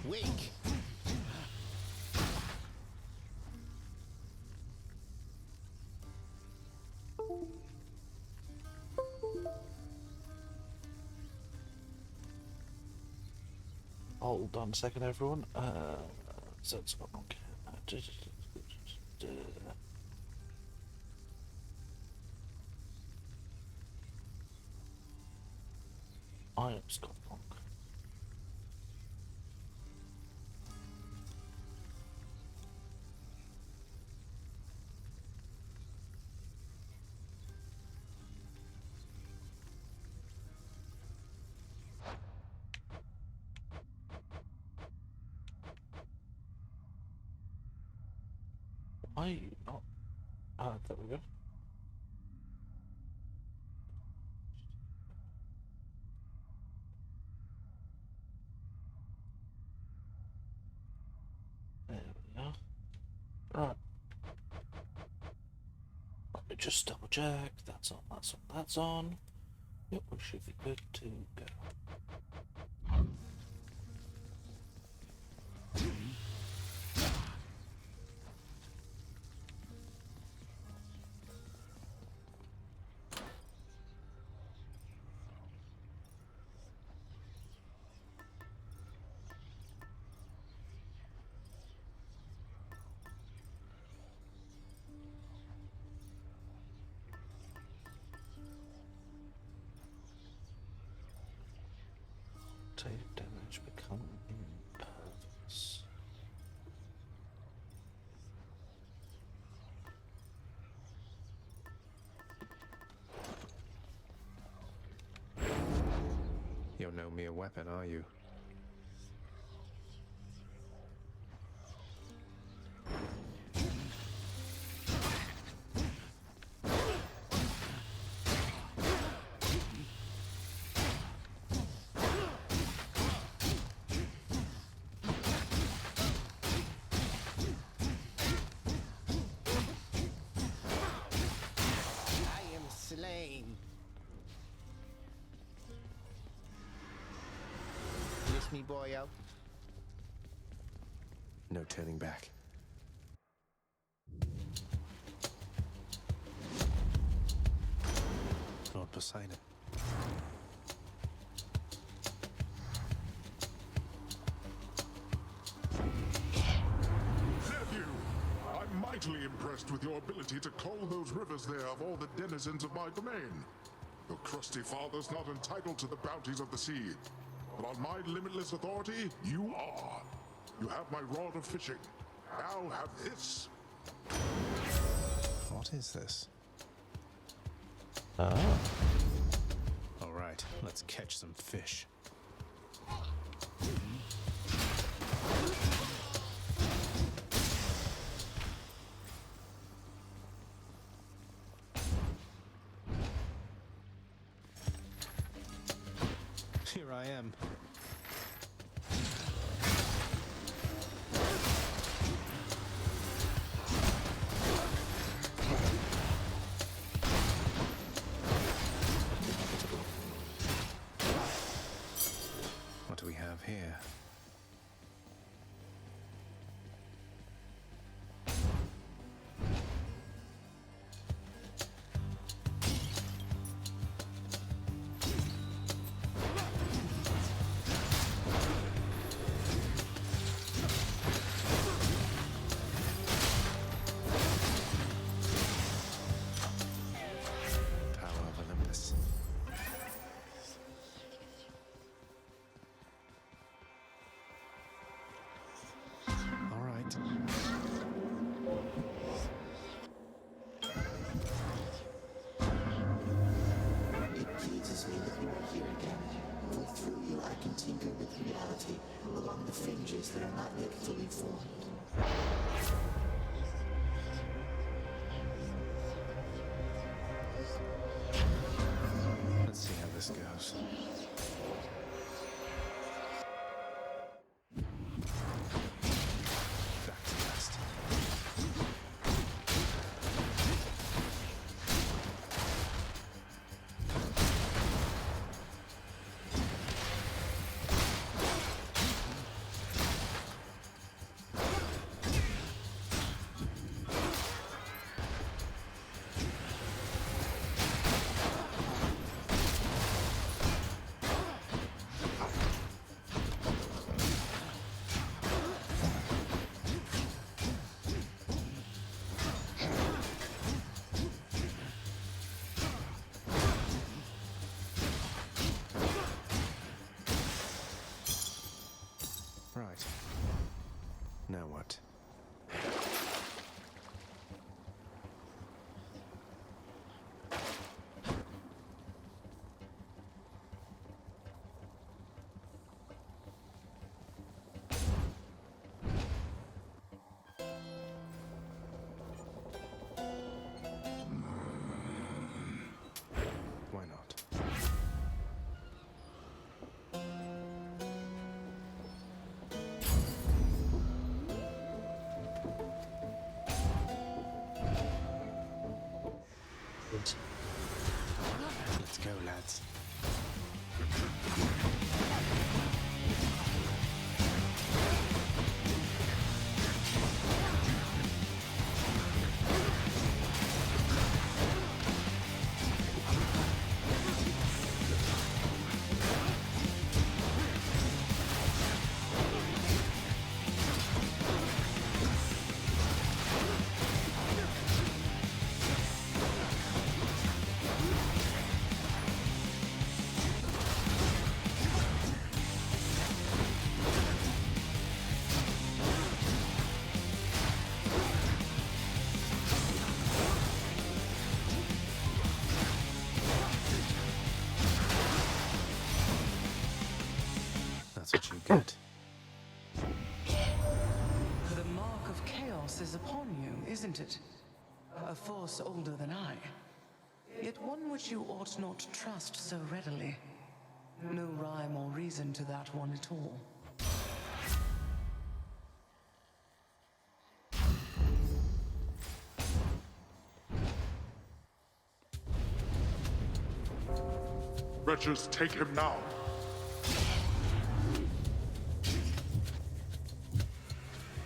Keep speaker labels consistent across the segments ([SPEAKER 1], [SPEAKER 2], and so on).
[SPEAKER 1] Wake!
[SPEAKER 2] Hold on a second, everyone. So it's not okay. I am Scott Long. Why not? Ah, there we go. There we are. Right. Let me just double check. That's on, that's on, that's on. Yep, we should be good to go. Take damage, become impervious.
[SPEAKER 3] You're no mere weapon, are you?
[SPEAKER 1] I am slain. Lift me boy out.
[SPEAKER 3] No turning back. Lord Poseidon.
[SPEAKER 4] Nephew, I'm mightily impressed with your ability to cull those rivers there of all the denizens of my domain. Your crusty father's not entitled to the bounties of the sea. But on my limitless authority, you are. You have my rod of fishing. Now have this.
[SPEAKER 3] What is this?
[SPEAKER 2] Ah.
[SPEAKER 3] All right, let's catch some fish. Here I am. What do we have here? Power of Olympus. All right.
[SPEAKER 5] It pleases me that you are here again, for through you I can tinker with reality along the fringes that are not yet fully formed.
[SPEAKER 3] Let's see how this goes. Back to rest. Right. Now what? Why not?
[SPEAKER 2] Good.
[SPEAKER 3] Let's go, lads. That's what you get.
[SPEAKER 6] The mark of chaos is upon you, isn't it? A force older than I. Yet one which you ought not trust so readily. No rhyme or reason to that one at all.
[SPEAKER 4] Wretches, take him now.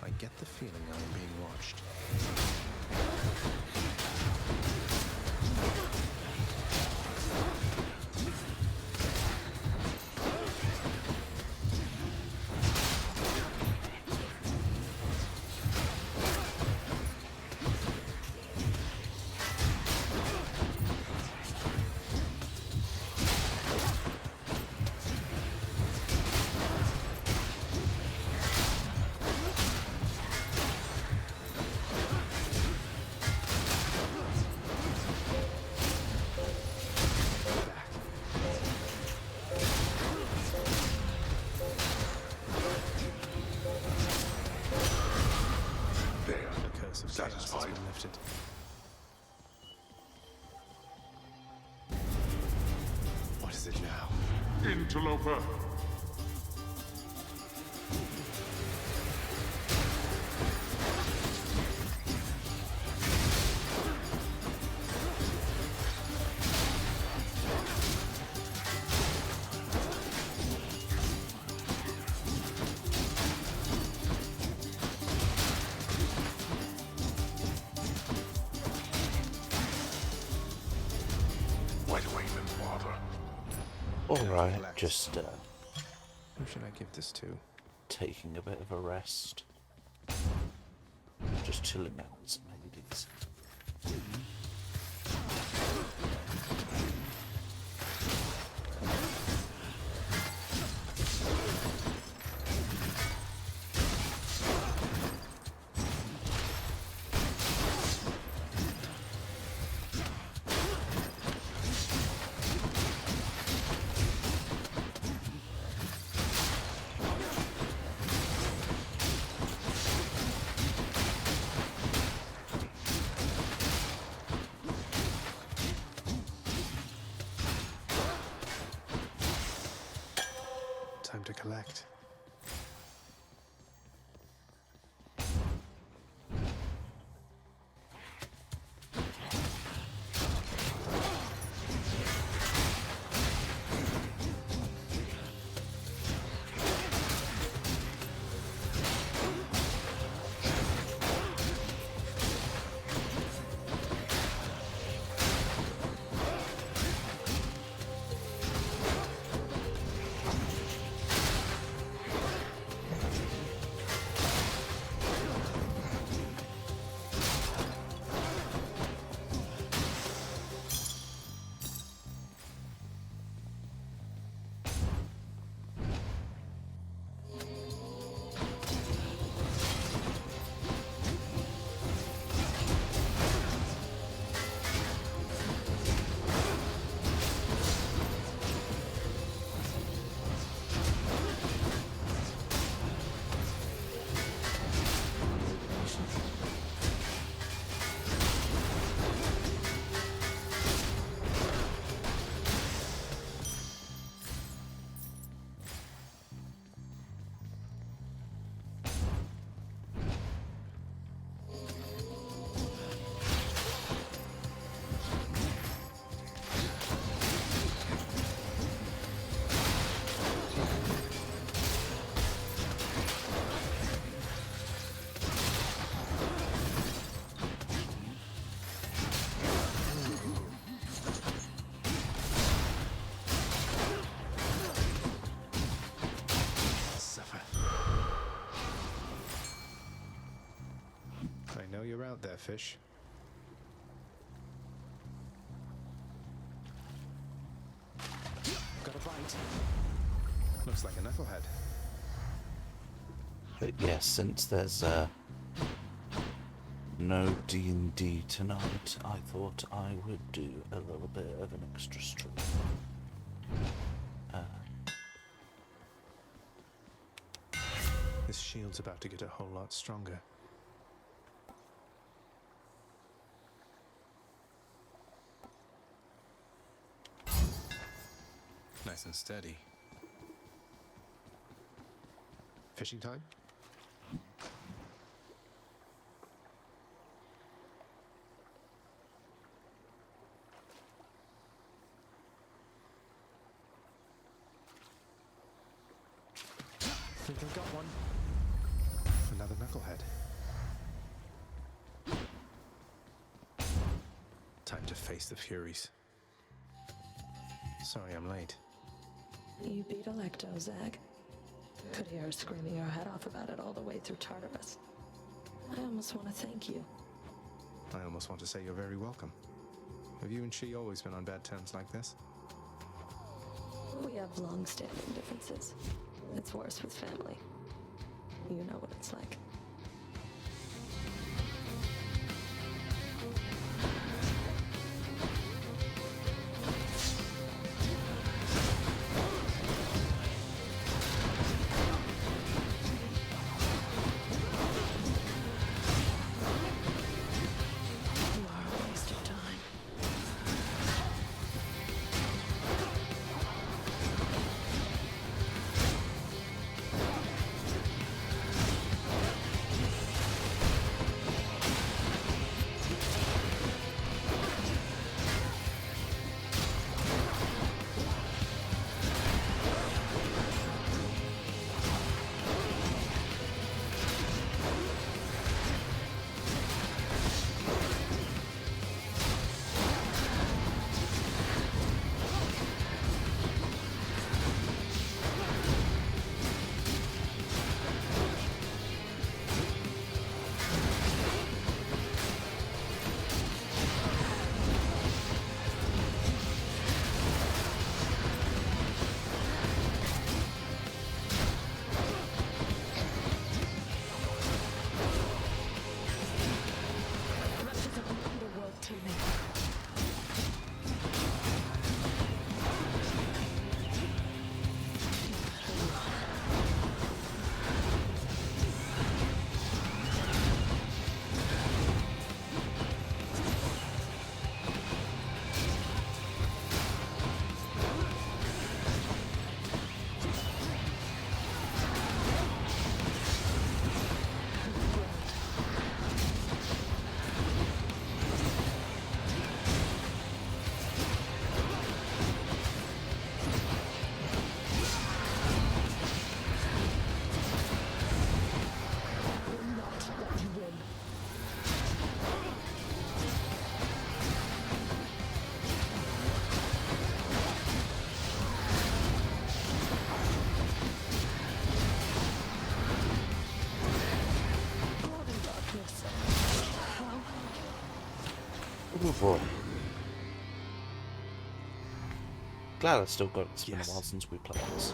[SPEAKER 3] I get the feeling I am being watched.
[SPEAKER 4] There.
[SPEAKER 3] The curse of chaos has
[SPEAKER 4] Satisfied.
[SPEAKER 3] been lifted. What is it now?
[SPEAKER 4] Interloper. Wait, then, father.
[SPEAKER 2] Alright,
[SPEAKER 3] Relax.
[SPEAKER 2] just
[SPEAKER 3] Who should I give this to?
[SPEAKER 2] taking a bit of a rest. Just chilling out with some ladies.
[SPEAKER 3] Time to collect. out there, fish. Got a bite. Looks like a knucklehead.
[SPEAKER 2] But yes, since there's no D&D tonight, I thought I would do a little bit of an extra stream.
[SPEAKER 3] This shield's about to get a whole lot stronger. Nice and steady. Fishing time? Think I got one. Another knucklehead. Time to face the Furies. Sorry I'm late.
[SPEAKER 7] You beat Electo, Zag. Could hear her screaming her head off about it all the way through Tartarus. I almost want to thank you.
[SPEAKER 3] I almost want to say you're very welcome. Have you and she always been on bad terms like this?
[SPEAKER 7] We have long-standing differences. It's worse with family. You know what it's like. You are a waste of time.
[SPEAKER 2] Oh boy. Glad I still got it. It's been a
[SPEAKER 3] Yes.
[SPEAKER 2] while since we played this.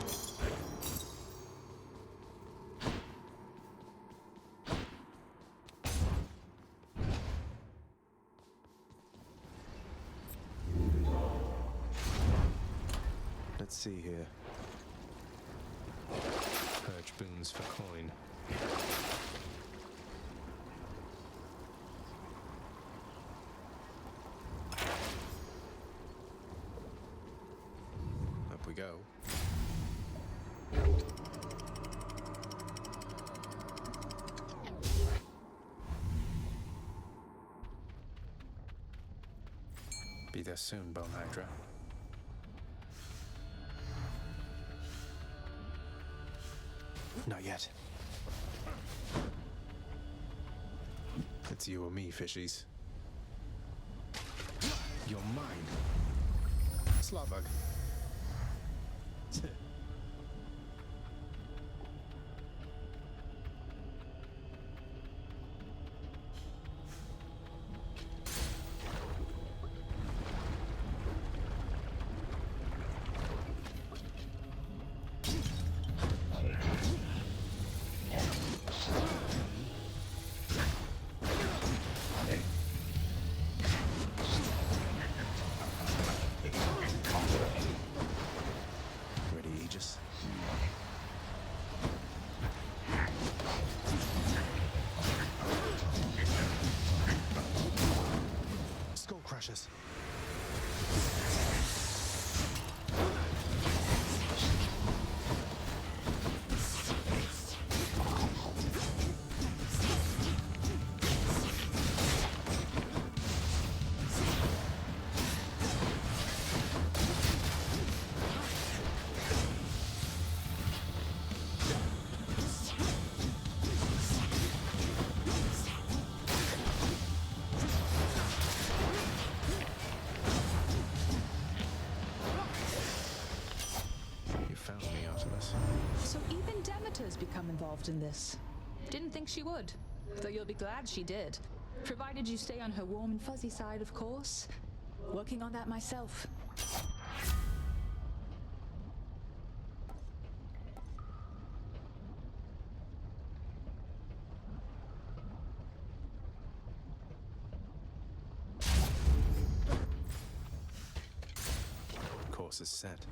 [SPEAKER 3] Let's see here. Purge boons for coin. Up we go. Be there soon, Bone Hydra. Not yet. It's you or me, fishies. You're mine. Slawbug. monotonous.
[SPEAKER 8] So even Demeter's become involved in this. Didn't think she would, though you'll be glad she did. Provided you stay on her warm and fuzzy side, of course. Working on that myself.
[SPEAKER 3] Course is set.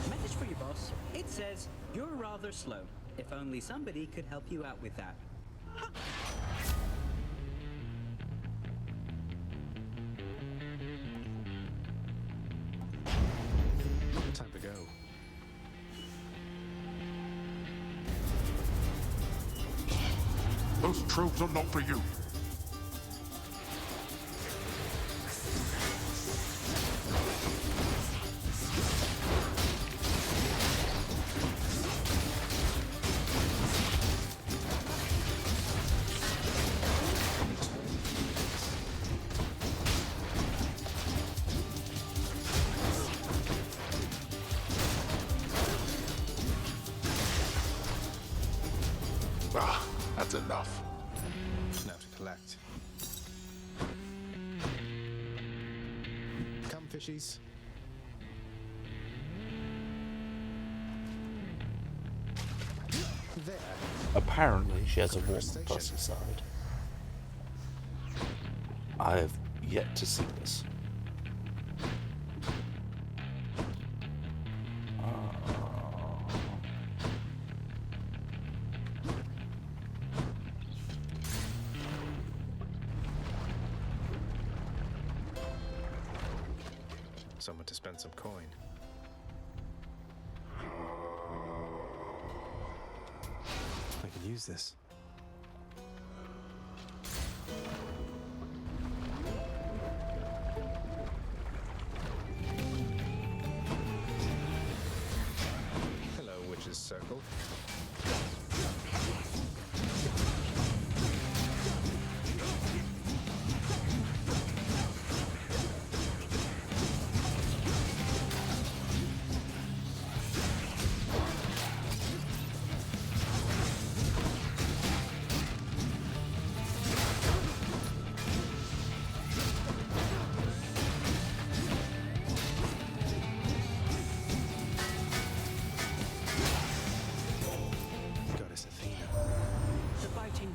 [SPEAKER 9] Message for your boss. It says, you're rather slow. If only somebody could help you out with that.
[SPEAKER 3] Time to go.
[SPEAKER 4] Those tropes are not for you. Ah, that's enough.
[SPEAKER 3] Now to collect. Come, fishies. There.
[SPEAKER 2] Apparently, she has a warm and fuzzy side. I have yet to see this.
[SPEAKER 3] Someone to spend some coin. I can use this. Hello, Witch's Circle.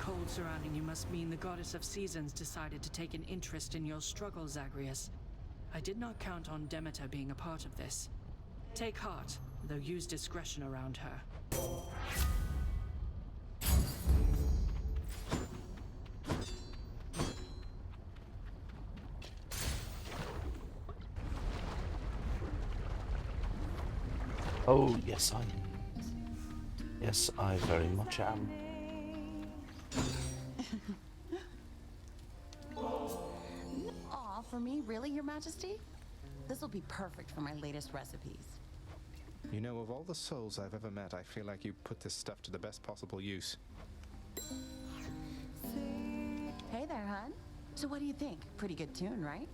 [SPEAKER 10] cold surrounding you must mean the goddess of seasons decided to take an interest in your struggle, Zagreus. I did not count on Demeter being a part of this. Take heart, though use discretion around her.
[SPEAKER 2] Oh, yes, I very much am.
[SPEAKER 11] Aw, for me, really, Your Majesty? This'll be perfect for my latest recipes.
[SPEAKER 3] You know, of all the souls I've ever met, I feel like you put this stuff to the best possible use.
[SPEAKER 11] Hey there, hon. So what do you think? Pretty good tune, right?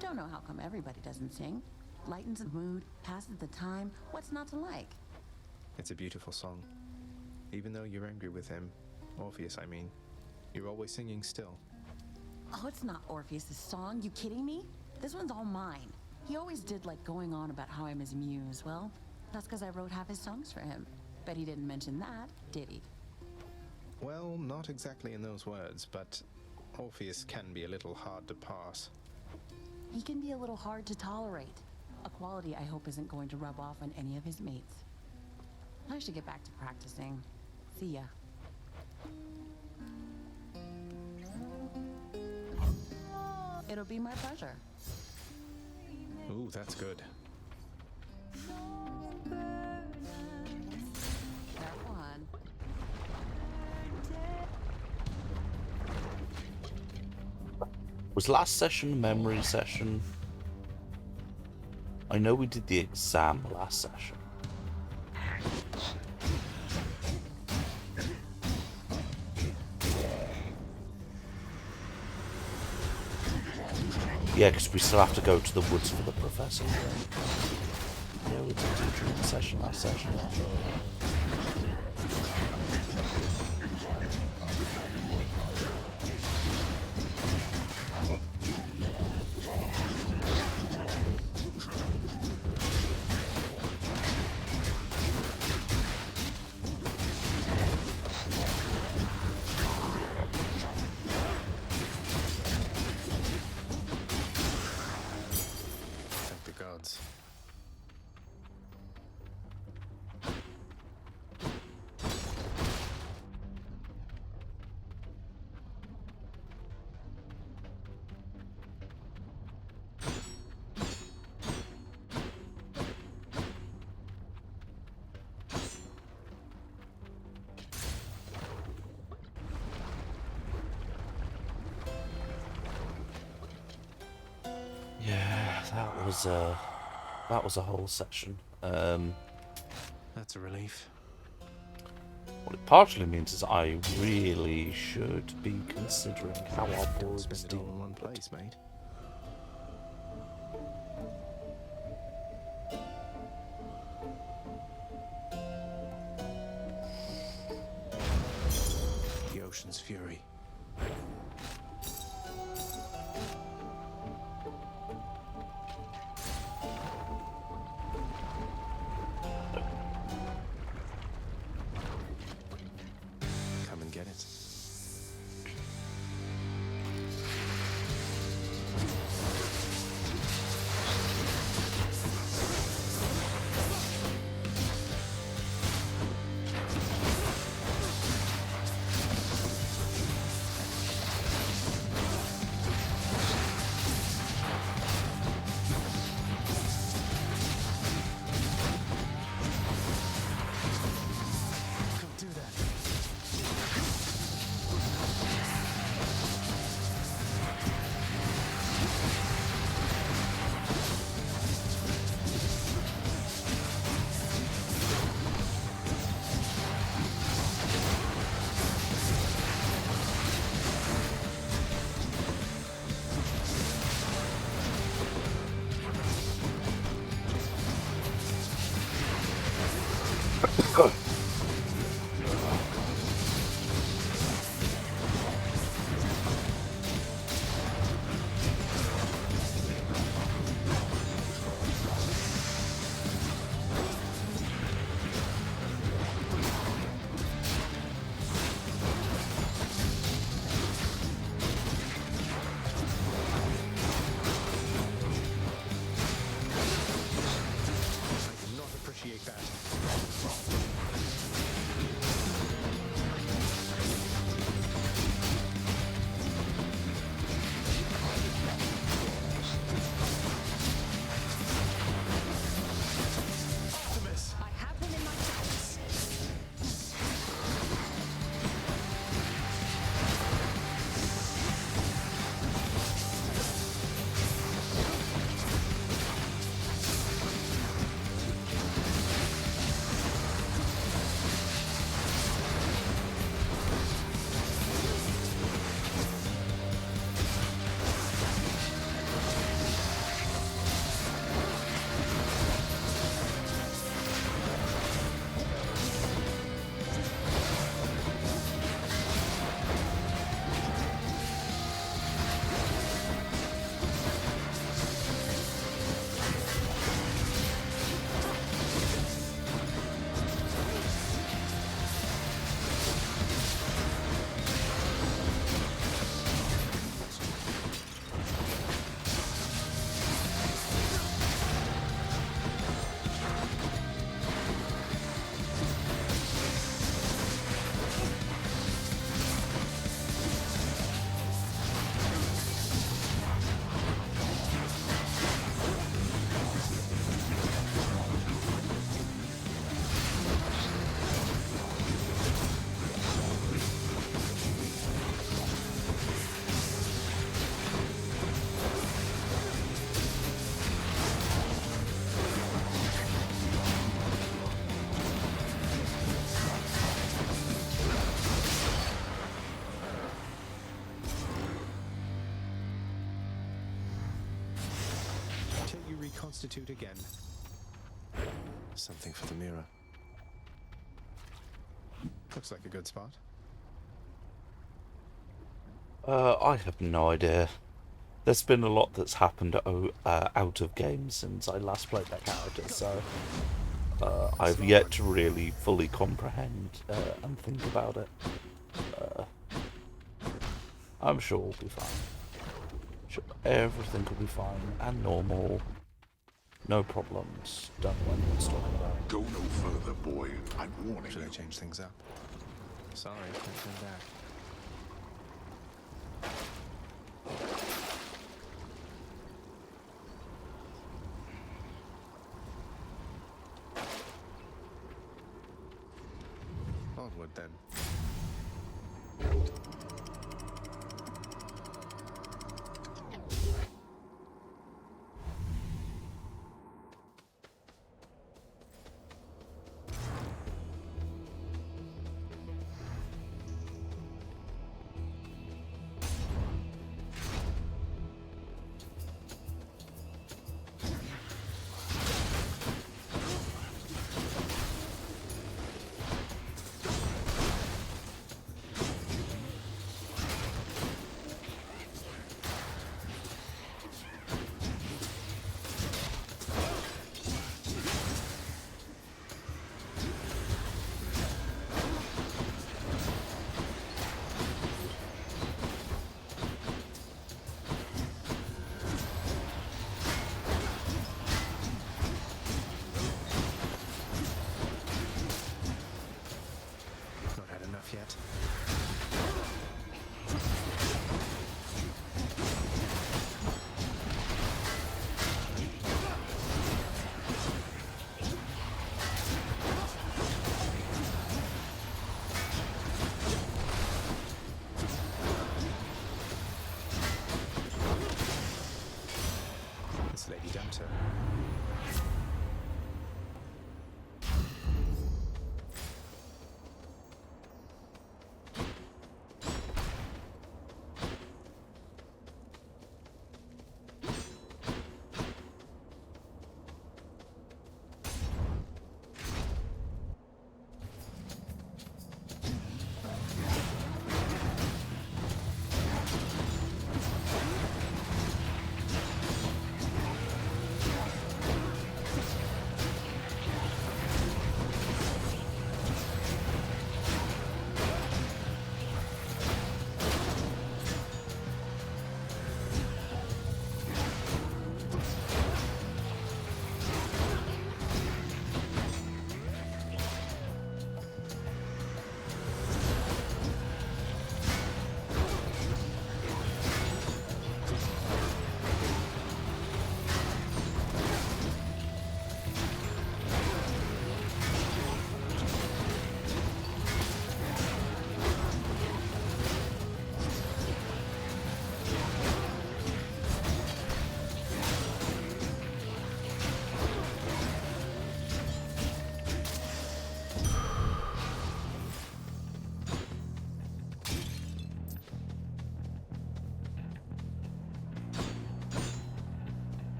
[SPEAKER 11] Don't know how come everybody doesn't sing. Lightens the mood, passes the time. What's not to like?
[SPEAKER 3] It's a beautiful song. Even though you're angry with him, Orpheus, I mean, you're always singing still.
[SPEAKER 11] Oh, it's not Orpheus's song. You kidding me? This one's all mine. He always did like going on about how I'm his muse. Well, That's because I wrote half his songs for him. Bet he didn't mention that, did he?
[SPEAKER 3] Well, not exactly in those words, but Orpheus can be a little hard to pass.
[SPEAKER 11] He can be a little hard to tolerate. A quality I hope isn't going to rub off on any of his mates. I should get back to practicing. See ya. It'll be my pleasure.
[SPEAKER 3] Ooh, that's good.
[SPEAKER 11] Careful, hon.
[SPEAKER 2] Was last session a memory session? I know we did the exam last session. Yeah, because we still have to go to the woods for the professor. Yeah, we did do during the session last session.
[SPEAKER 3] Thank the gods.
[SPEAKER 2] Yeah, that was a whole session.
[SPEAKER 3] That's a relief.
[SPEAKER 2] What it partially means is I really should be considering how our
[SPEAKER 3] Don't
[SPEAKER 2] boards
[SPEAKER 3] spend it all
[SPEAKER 2] deal.
[SPEAKER 3] in one place, mate. The ocean's fury. Come and get it. Come do that. I did not appreciate that. reconstitute again. Something for the mirror. Looks like a good spot.
[SPEAKER 2] I have no idea. There's been a lot that's happened out of game since I last played that character, so I've yet to really fully comprehend and think about it. I'm sure we'll be fine. Sure, everything will be fine and normal. No problems. Don't know what anyone's talking about.
[SPEAKER 4] Go no further, boy. I'm warning
[SPEAKER 3] Should I
[SPEAKER 4] you.
[SPEAKER 3] change things up? Sorry, can't turn back. Onward then. Not had enough yet. It's Lady Demeter.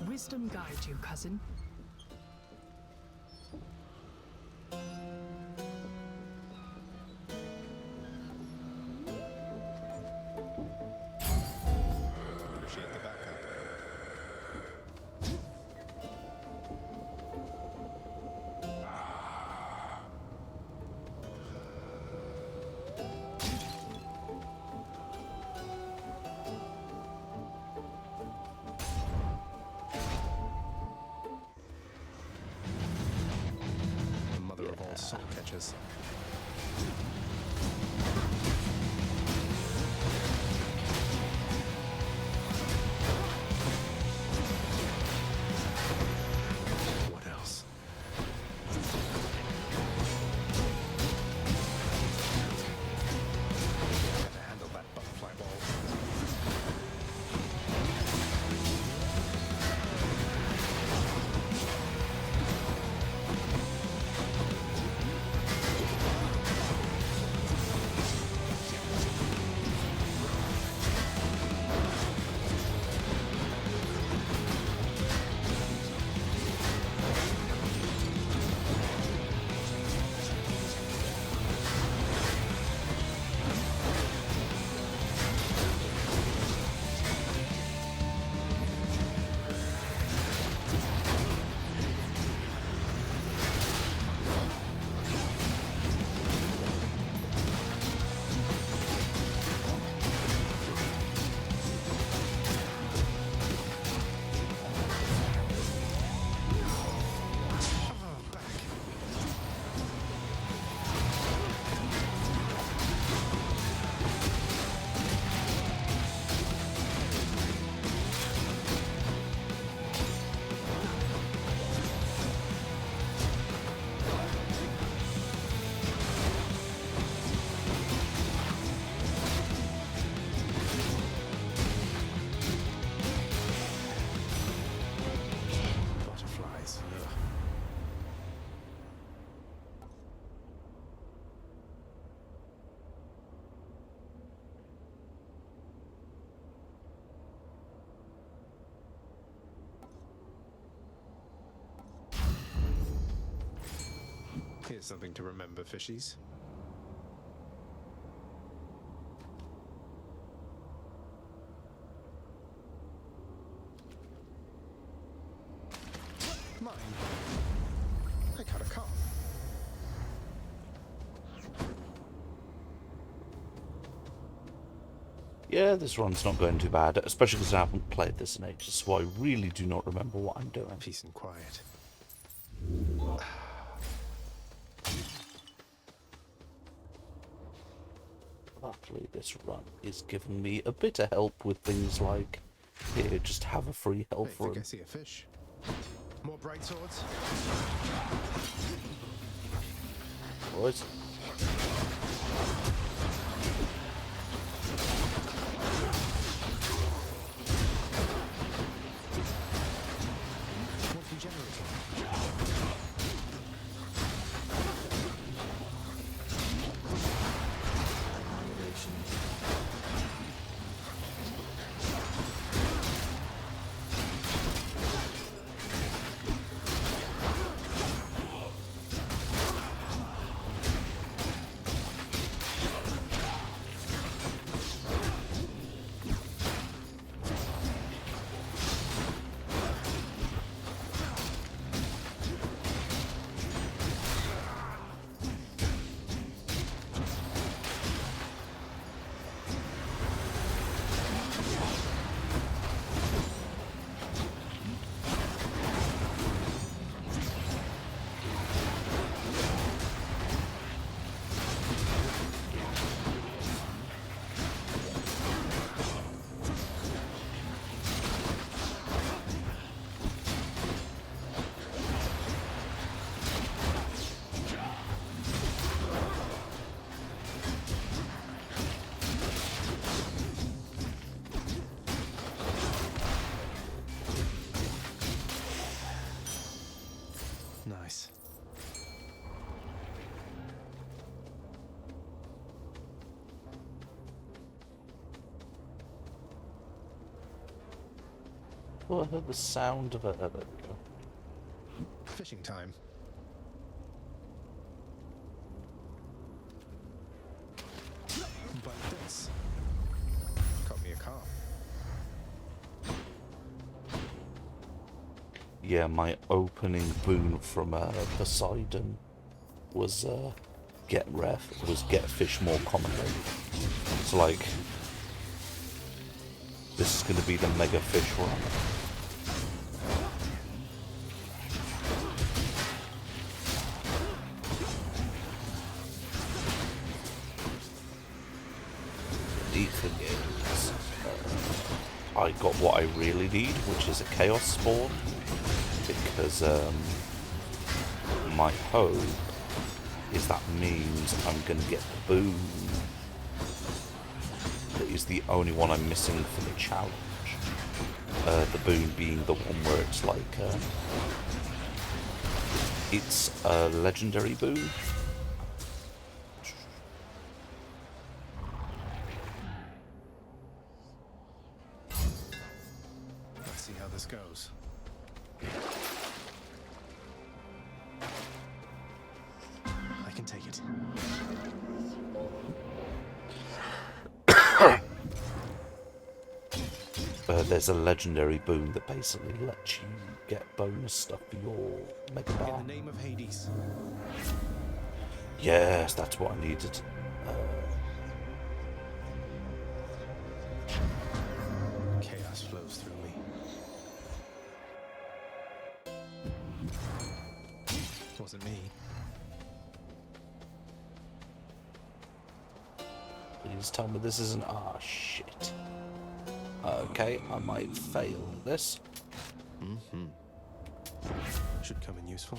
[SPEAKER 10] Wisdom guide you, cousin.
[SPEAKER 3] Appreciate the backup. The mother of all soul catchers. What else? Gotta handle that butterfly ball. Here's something to remember, fishies. Mine. I cut a calf.
[SPEAKER 2] Yeah, this run's not going too bad, especially because I haven't played this in ages, so I really do not remember what I'm doing.
[SPEAKER 3] Peace and quiet.
[SPEAKER 2] Luckily, this run is giving me a bit of help with things like, here, just have a free
[SPEAKER 3] I
[SPEAKER 2] health
[SPEAKER 3] think I
[SPEAKER 2] run.
[SPEAKER 3] see a fish. More bright swords.
[SPEAKER 2] Boys.
[SPEAKER 3] What's regenerating? Annihilation. Nice.
[SPEAKER 2] Oh, I heard the sound of it. There we go.
[SPEAKER 3] Fishing time. But this caught me a calf.
[SPEAKER 2] Yeah, my opening boon from Poseidon was get fish more commonly. So like, this is going to be the mega fish run. The thing is, I got what I really need, which is a chaos spawn. Because my hope is that means I'm going to get the boon that is the only one I'm missing for the challenge. The boon being the one where it's like it's a legendary boon.
[SPEAKER 3] Let's see how this goes. I can take it.
[SPEAKER 2] There's a legendary boon that basically lets you get bonus stuff for your Mega Bar.
[SPEAKER 3] In the name of Hades.
[SPEAKER 2] Yes, that's what I needed.
[SPEAKER 3] Chaos flows through me. Wasn't me.
[SPEAKER 2] Please tell me this isn't... Ah, shit. Okay, I might fail this.
[SPEAKER 3] Mm-hmm. Should come in useful.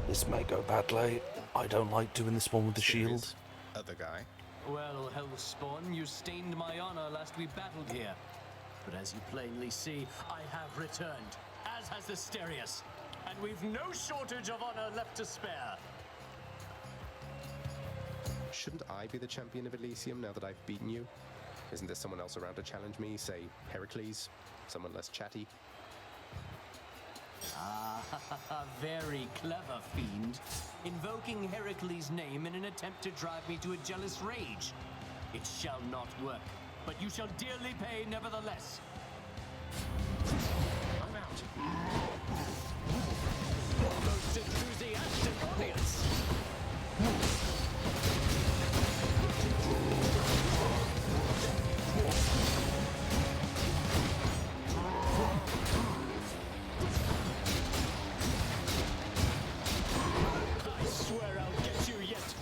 [SPEAKER 2] This may go badly. I don't like doing this one with the shield.
[SPEAKER 3] Other guy.
[SPEAKER 12] Well, Hellspawn, you stained my honor last we battled here. But as you plainly see, I have returned, as has Asterius. And we've no shortage of honor left to spare.
[SPEAKER 3] Shouldn't I be the champion of Elysium now that I've beaten you?
[SPEAKER 13] Isn't there someone else around to challenge me? Say, Heracles? Someone less chatty?
[SPEAKER 12] Ah, very clever, fiend. Invoking Heracles' name in an attempt to drive me to a jealous rage. It shall not work, but you shall dearly pay nevertheless.
[SPEAKER 13] I'm out.
[SPEAKER 12] Most enthusiastic audience. I swear I'll get you yet.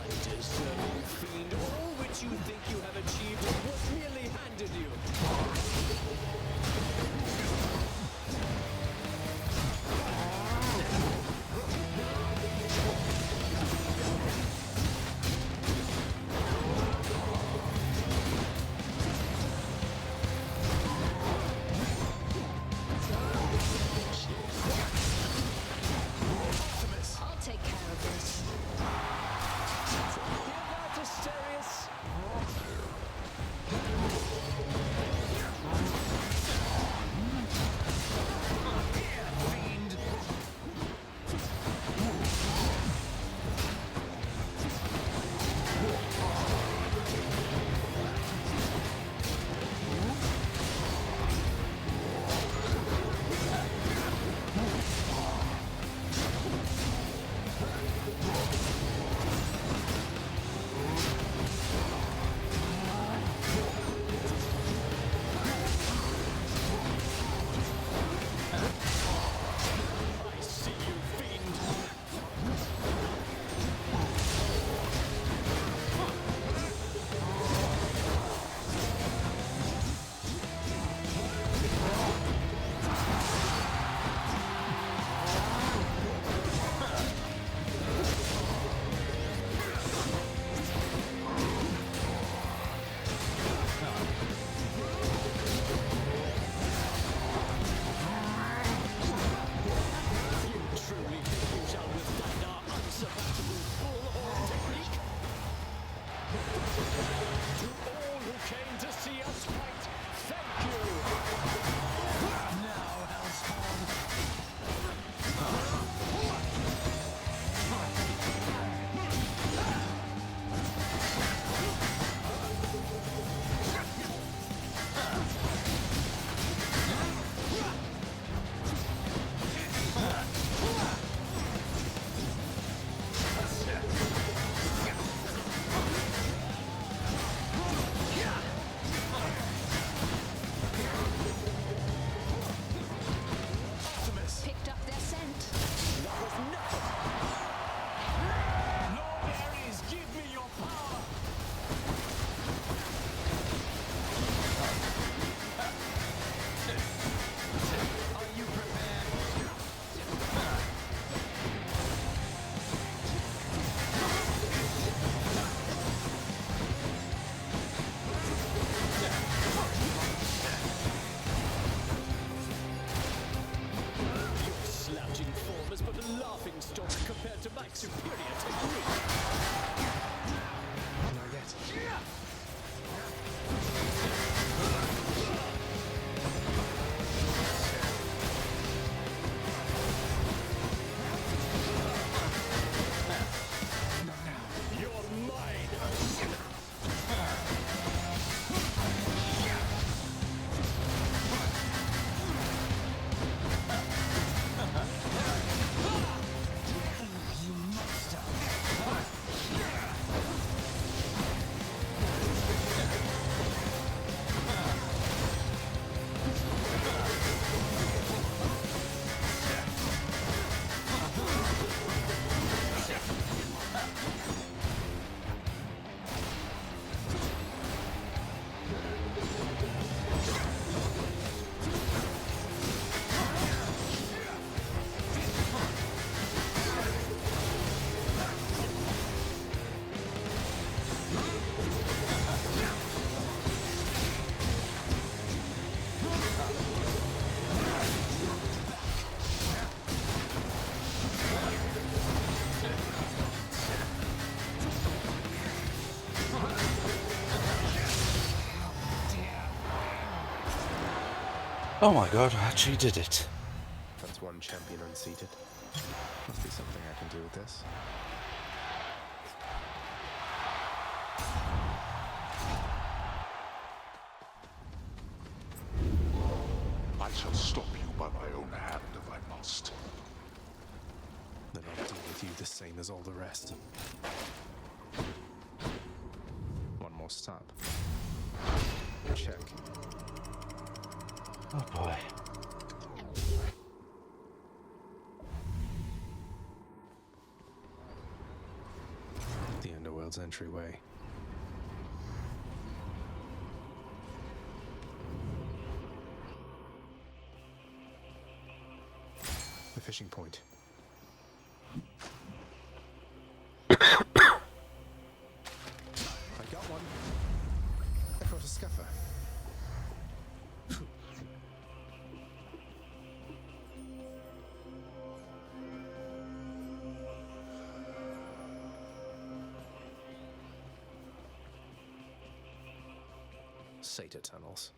[SPEAKER 12] Undeserving fiend, all which you think you have achieved was merely handed you.
[SPEAKER 8] I'll take care of this.
[SPEAKER 12] Hear that, Asterius? Here, fiend! I see you, fiend! You truly think you shall withstand our unsurpassable bullhorn technique? To all who came to see us fight, thank you! Now, Hellspawn.
[SPEAKER 8] Picked up their scent.
[SPEAKER 12] That was nothing! Lord Ares, give me your power! Are you prepared? Your slouching form is but a laughing stock compared to my superior technique.
[SPEAKER 3] Not yet.
[SPEAKER 12] You're mine! You monster!
[SPEAKER 2] Oh my god, I actually did it.
[SPEAKER 3] That's one champion unseated. Must be something I can do with this.
[SPEAKER 4] I shall stop you by my own hand if I must.
[SPEAKER 3] Then I'll deal with you the same as all the rest. One more stop. Check.
[SPEAKER 2] Oh boy.
[SPEAKER 3] The Underworld's entryway. The fishing point. I got one. I caught a scuffer. Satyr tunnels.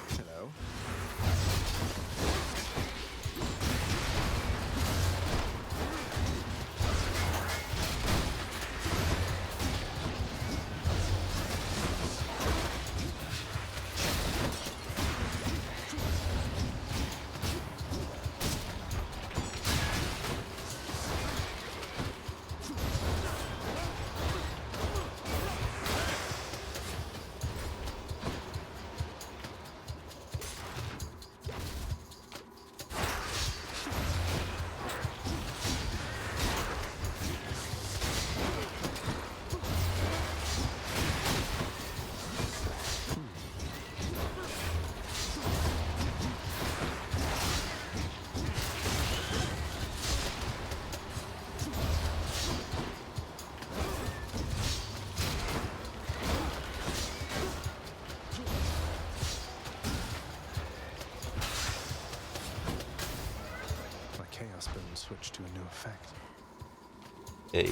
[SPEAKER 3] Hello. Chaos boom switched to a new effect.
[SPEAKER 2] Hey.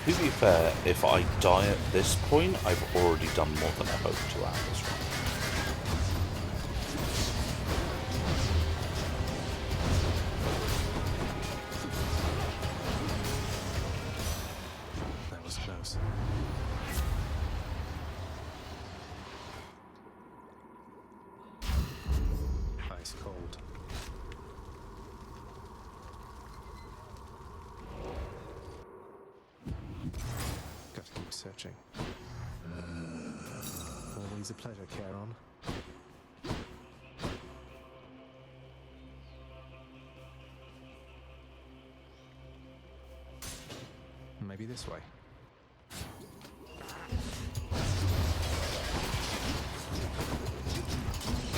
[SPEAKER 2] To be fair, if I die at this point, I've already done more than I hoped to at this run.
[SPEAKER 3] searching. Always a pleasure, Charon. Maybe this way.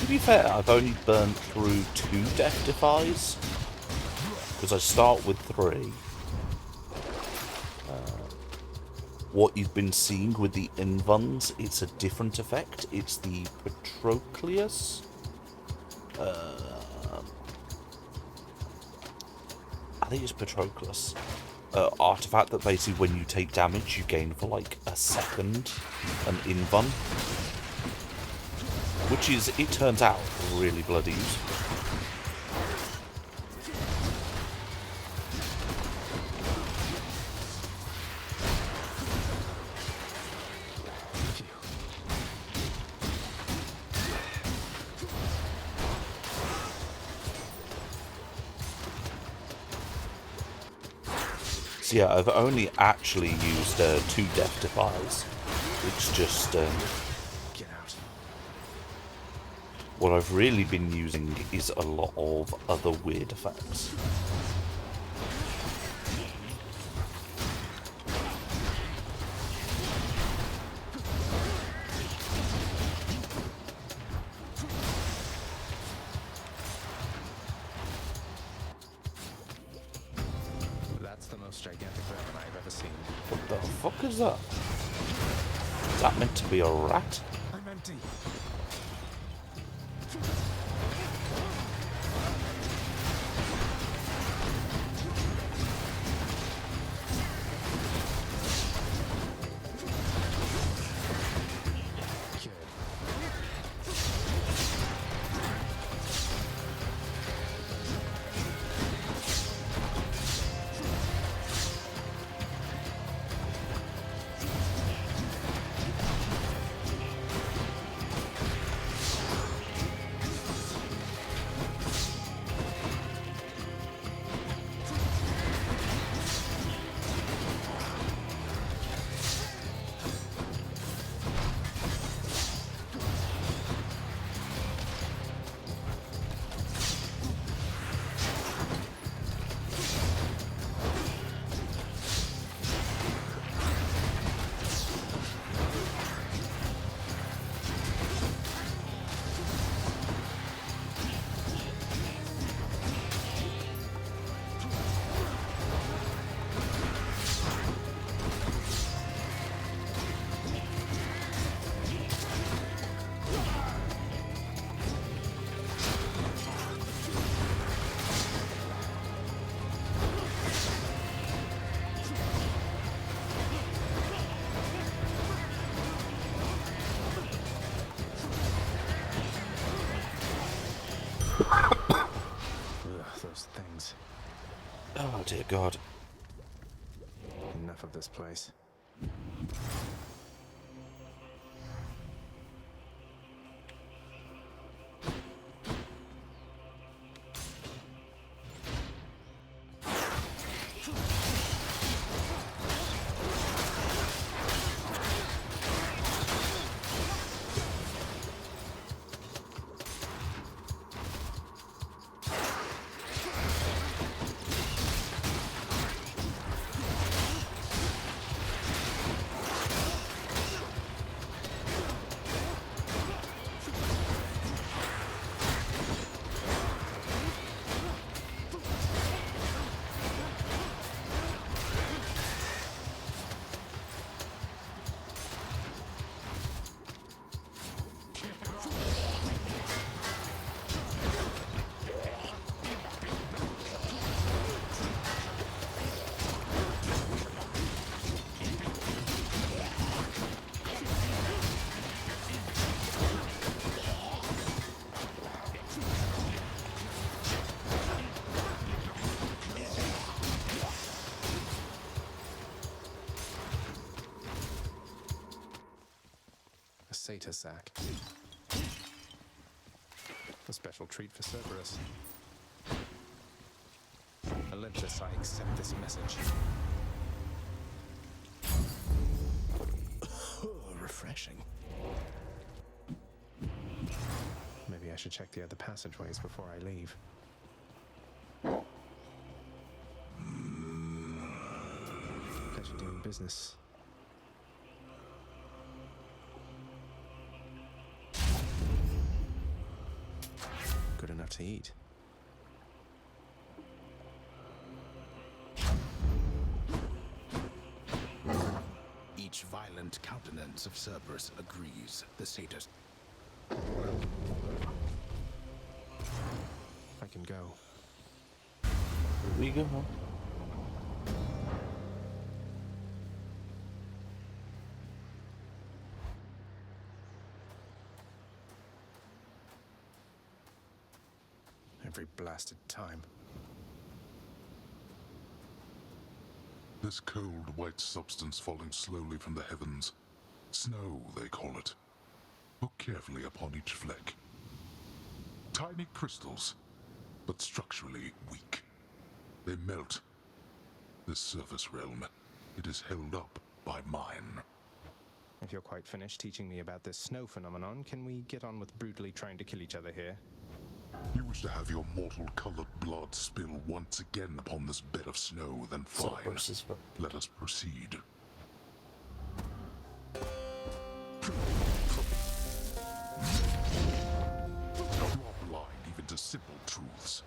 [SPEAKER 2] To be fair, I've only burnt through 2 death defies, because I start with 3. What you've been seeing with the Invons, it's a different effect. It's the Patroclus. I think it's Patroclus. Artifact that basically when you take damage you gain for like a second an Invon. Which is, it turns out, really bloody useful. So yeah, I've only actually used 2 death defies. It's just
[SPEAKER 3] Get out.
[SPEAKER 2] what I've really been using is a lot of other weird effects.
[SPEAKER 3] That's the most gigantic vermin I've ever seen.
[SPEAKER 2] What the fuck is that? Is that meant to be a rat?
[SPEAKER 3] I'm empty. Those things.
[SPEAKER 2] Oh dear God.
[SPEAKER 3] Enough of this place. Satyr sack. A special treat for Cerberus. Olympus, I accept this message. refreshing. Maybe I should check the other passageways before I leave. Pleasure doing business. Good enough to eat.
[SPEAKER 14] Each violent countenance of Cerberus agrees the satyrs.
[SPEAKER 3] I can go.
[SPEAKER 2] Here we go.
[SPEAKER 3] Every blasted time.
[SPEAKER 4] This cold, white substance falling slowly from the heavens. Snow, they call it. Look carefully upon each fleck. Tiny crystals, but structurally weak. They melt. This surface realm, it is held up by mine.
[SPEAKER 3] If you're quite finished teaching me about this snow phenomenon, can we get on with brutally trying to kill each other here?
[SPEAKER 4] You wish to have your mortal-colored blood spill once again upon this bed of snow, then fine. Let us proceed. You are blind even to simple truths.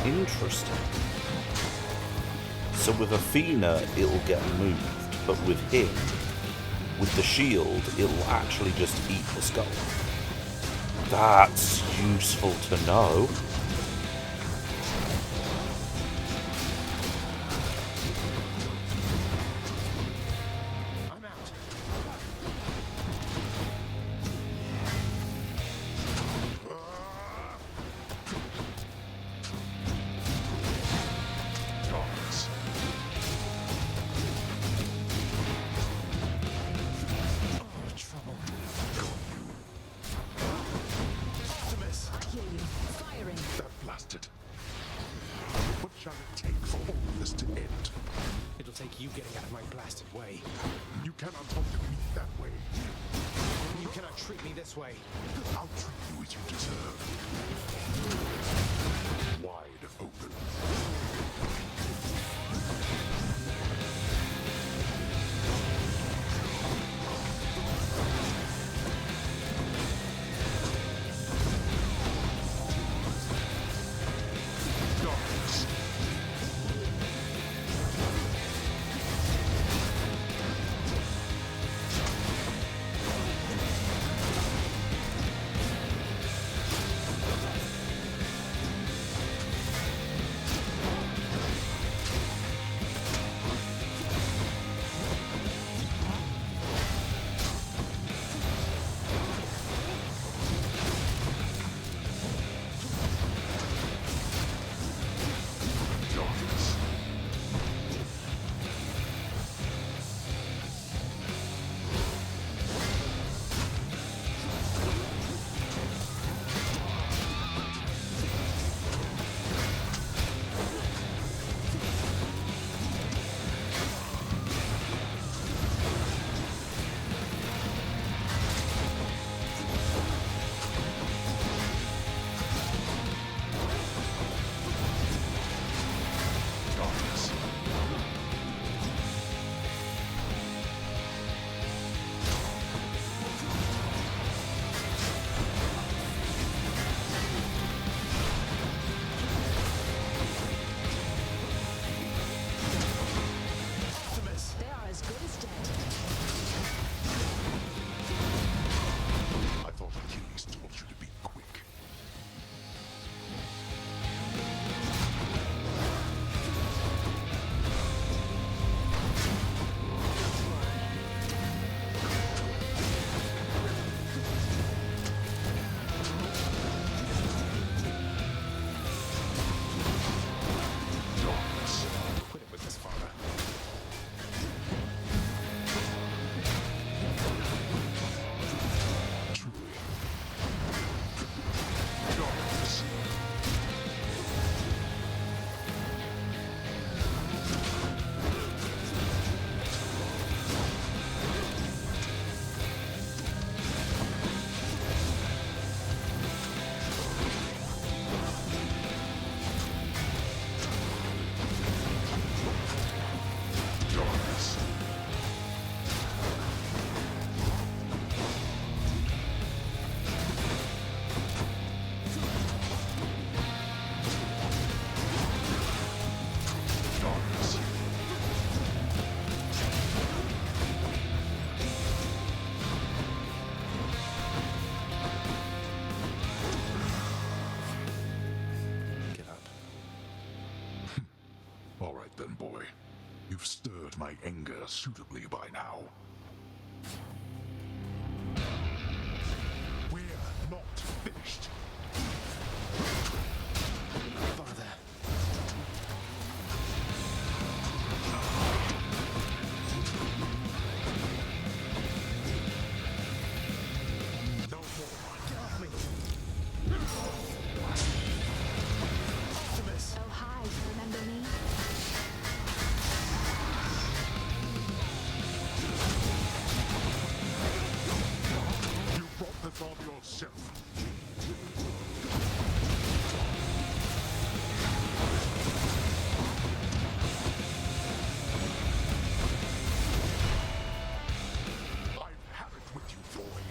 [SPEAKER 2] Interesting. So with Athena, it'll get moved, but with him, with the shield, it'll actually just eat the skull. That's useful to know.
[SPEAKER 4] boy. You've stirred my anger suitably by now. We're not finished.
[SPEAKER 3] Father.
[SPEAKER 4] No more.
[SPEAKER 3] Get off me. Optimus.
[SPEAKER 8] Oh, hi. Remember me?
[SPEAKER 4] You brought this on yourself. I've had it with you, boy.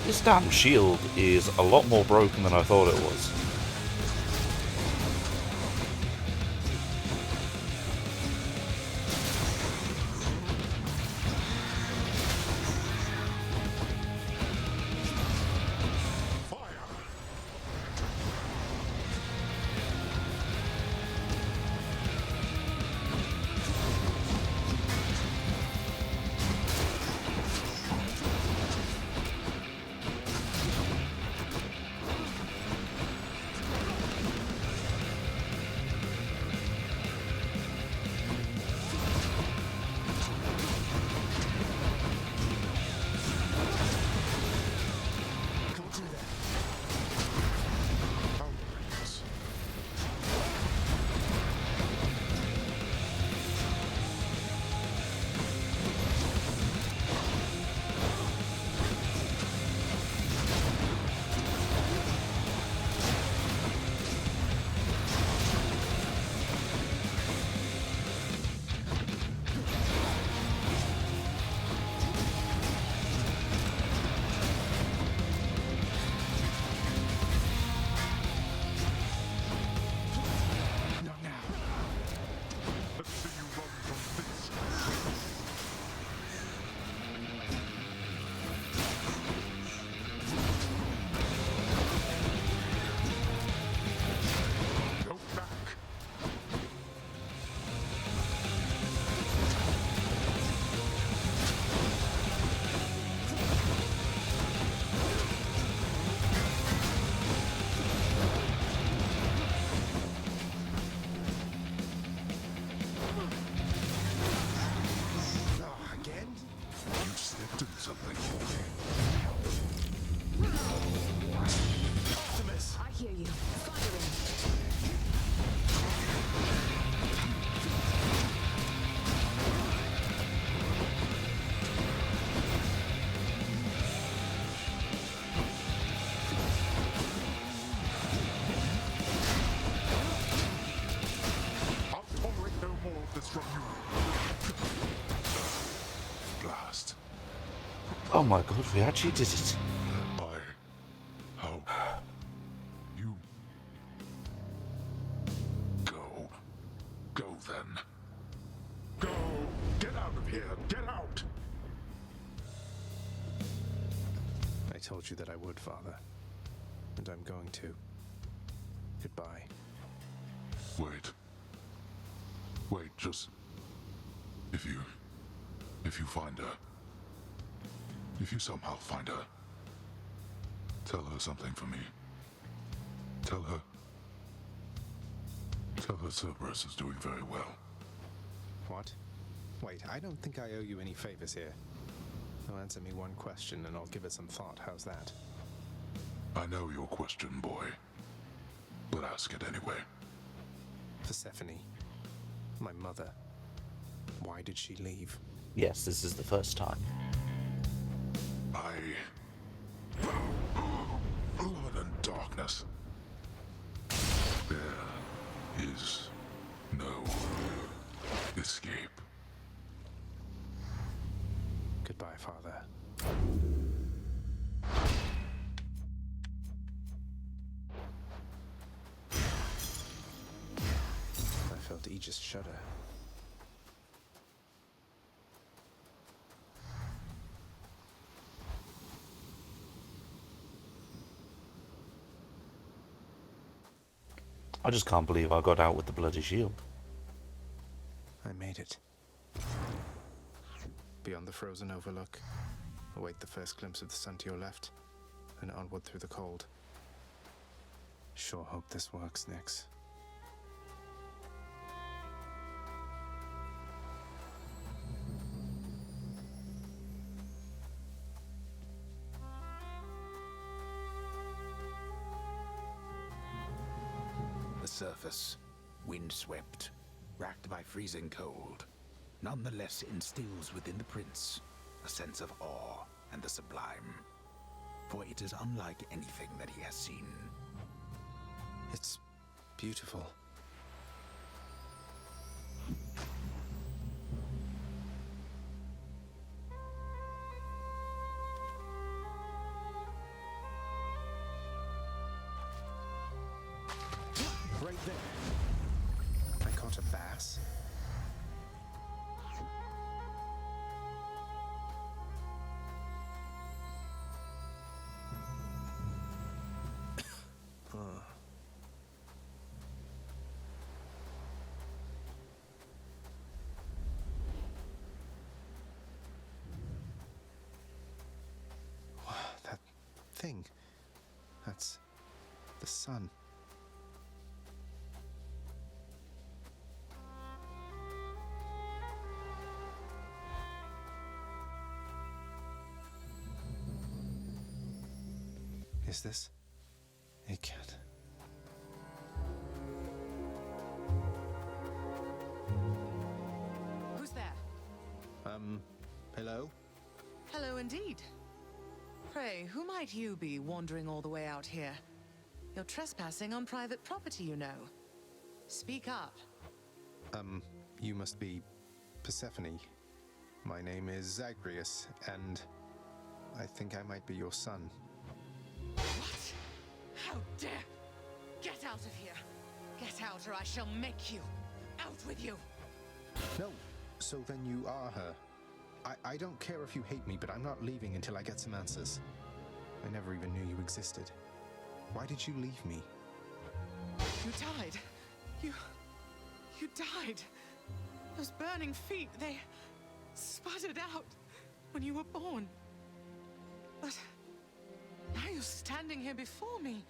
[SPEAKER 2] This damn shield is a lot more broken than I thought it was. Oh my god, we actually did it.
[SPEAKER 4] How you go. Go then. Go! Get out of here! Get out!
[SPEAKER 3] I told you that I would, Father. And I'm going to. Goodbye.
[SPEAKER 4] Wait. Wait, just... If you find her... If you somehow find her... Tell her something for me. Tell her Cerberus is doing very well.
[SPEAKER 3] What? Wait, I don't think I owe you any favors here. Now answer me one question and I'll give it some thought. How's that?
[SPEAKER 4] I know your question, boy. But ask it anyway.
[SPEAKER 3] Persephone, my mother, why did she leave?
[SPEAKER 2] Yes, this is the first time.
[SPEAKER 4] Blood and darkness. There is no escape.
[SPEAKER 3] Goodbye, Father. really just shudder.
[SPEAKER 2] I just can't believe I got out with the bloody shield.
[SPEAKER 3] I made it. Beyond the frozen overlook, await the first glimpse of the sun to your left, and onward through the cold. Sure hope this works, Nyx.
[SPEAKER 14] The surface, windswept, racked by freezing cold, nonetheless instills within the prince a sense of awe and the sublime, for it is unlike anything that he has seen.
[SPEAKER 3] It's beautiful. Right there. I caught a bass. That thing. That's the sun. Is this? It can't.
[SPEAKER 6] Who's there?
[SPEAKER 3] Hello?
[SPEAKER 6] Hello indeed. Pray, who might you be wandering all the way out here? You're trespassing on private property, you know. Speak up.
[SPEAKER 3] You must be Persephone. My name is Zagreus, and I think I might be your son.
[SPEAKER 6] What? How dare! Get out of here! Get out or I shall make you! Out with you!
[SPEAKER 3] No, so then you are her. I don't care if you hate me, but I'm not leaving until I get some answers. I never even knew you existed. Why did you leave me?
[SPEAKER 6] You died. You died. Those burning feet, they sputtered out when you were born. But now you're standing here before me.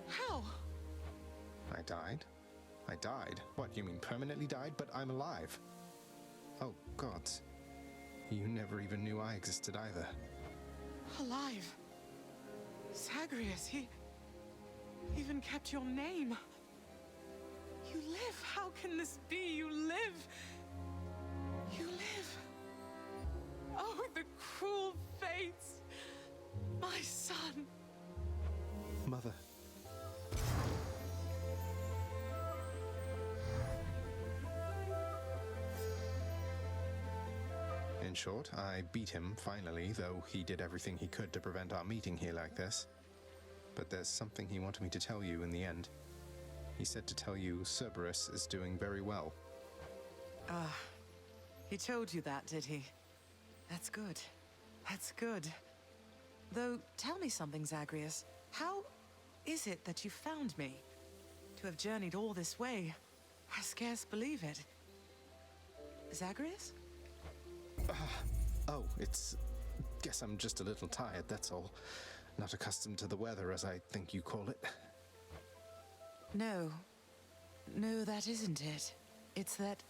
[SPEAKER 6] How?
[SPEAKER 3] I died? I died? What, you mean permanently died? But I'm alive. Oh, gods. You never even knew I existed either.
[SPEAKER 6] Alive. Zagreus, he even kept your name. You live. How can this be? You live. You live. Oh, the cruel fates. My son.
[SPEAKER 3] Mother. In short, I beat him finally, though he did everything he could to prevent our meeting here like this. But there's something he wanted me to tell you in the end. He said to tell you Cerberus is doing very well.
[SPEAKER 6] He told you that, did he? That's good. That's good. Though, tell me something, Zagreus. How is it that you found me? To have journeyed all this way, I scarce believe it. Zagreus?
[SPEAKER 3] Oh, it's... Guess I'm just a little tired, that's all. Not accustomed to the weather, as I think you call it.
[SPEAKER 6] No. No, that isn't it. It's that...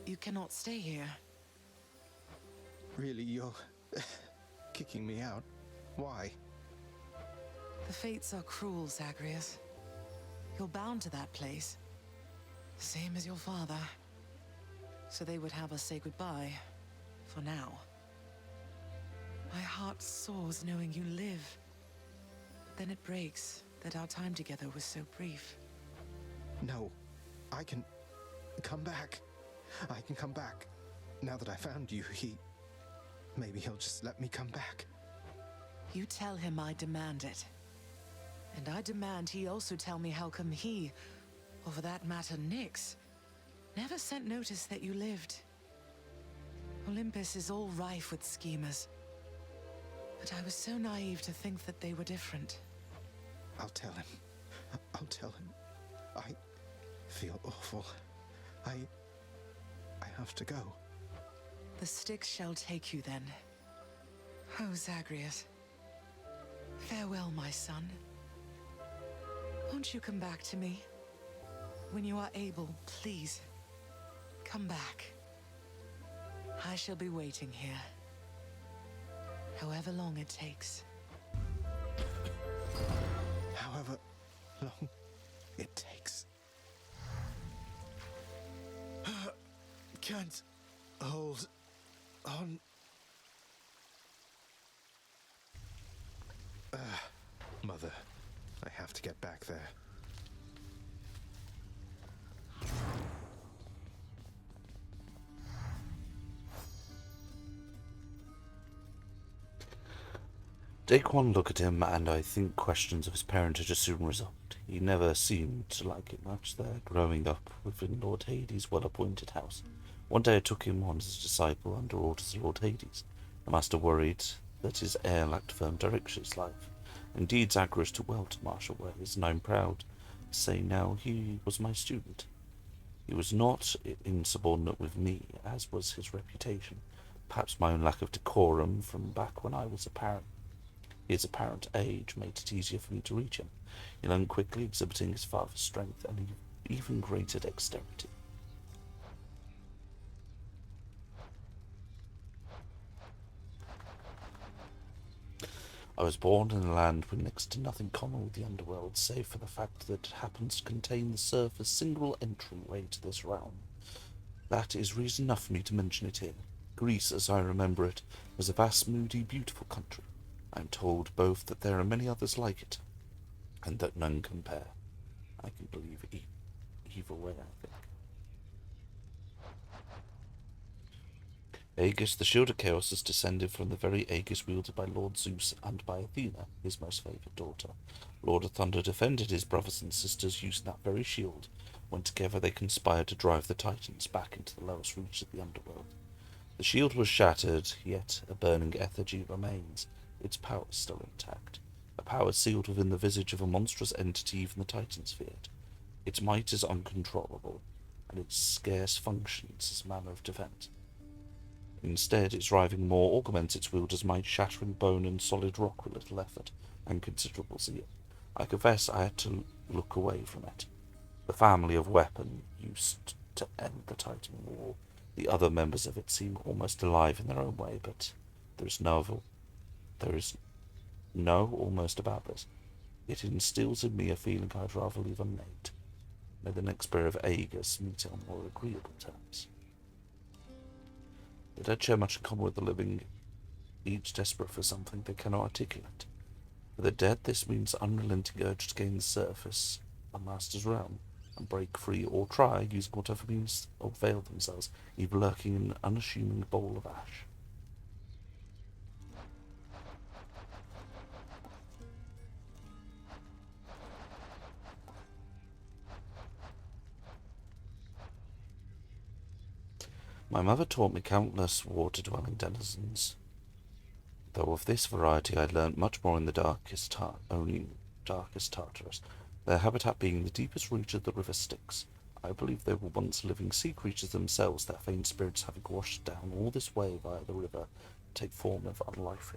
[SPEAKER 6] you cannot stay here.
[SPEAKER 3] Really, you're... kicking me out? Why?
[SPEAKER 6] The fates are cruel, Zagreus. You're bound to that place. Same as your father. So they would have us say goodbye. For now. My heart soars knowing you live. Then it breaks that our time together was so brief.
[SPEAKER 3] No. I can... come back. I can come back. Now that I found you, maybe he'll just let me come back.
[SPEAKER 6] You tell him I demand it. And I demand he also tell me how come he, or for that matter, Nyx, never sent notice that you lived. Olympus is all rife with schemers. But I was so naive to think that they were different.
[SPEAKER 3] I'll tell him. I'll tell him. I feel awful. I have to go.
[SPEAKER 6] The Styx shall take you then. Oh, Zagreus. Farewell, my son. Won't you come back to me? When you are able, please, come back. I shall be waiting here. However long it takes.
[SPEAKER 3] However long it takes. Can't hold on. Mother, I have to get back there.
[SPEAKER 2] Take one look at him, and I think questions of his parentage are soon resolved. He never seemed to like it much there, growing up within Lord Hades' well-appointed house. One day I took him on as a disciple under orders of Lord Hades. The master worried that his heir lacked firm direction in his life. Indeed, Zagreus took well to martial ways, and I'm proud to say now he was my student. He was not insubordinate with me, as was his reputation. Perhaps my own lack of decorum from back when I was his apparent age made it easier for me to reach him. He learned quickly, exhibiting his father's strength and even greater dexterity. I was born in a land with next to nothing common with the underworld, save for the fact that it happens to contain the surface single entryway to this realm. That is reason enough for me to mention it here. Greece, as I remember it, was a vast, moody, beautiful country. I am told both that there are many others like it, and that none compare. I can believe either way, I think. Aegis, the shield of chaos, is descended from the very Aegis wielded by Lord Zeus and by Athena, his most favoured daughter. Lord of Thunder defended his brothers and sisters using that very shield, when together they conspired to drive the Titans back into the lowest reaches of the underworld. The shield was shattered, yet a burning effigy remains, its power still intact. A power sealed within the visage of a monstrous entity even the Titans feared. Its might is uncontrollable, and it scarce functions as a manner of defence. Instead, its riving maw augments its wielder's might, shattering bone and solid rock with little effort and considerable zeal. I confess I had to look away from it. The family of weapon used to end the Titan War. The other members of it seem almost alive in their own way, but there is no almost about this. It instills in me a feeling I'd rather leave unnamed. May the next pair of Aegis meet on more agreeable terms. The dead share much in common with the living, each desperate for something they cannot articulate. For the dead, this means unrelenting urge to gain the surface, a master's realm, and break free or try, using whatever means or veil themselves, even lurking in an unassuming bowl of ash. My mother taught me countless water-dwelling denizens, though of this variety I learnt much more in the darkest Tartarus, their habitat being the deepest reach of the river Styx. I believe they were once living sea creatures themselves, their faint spirits having washed down all this way via the river to take form of unlife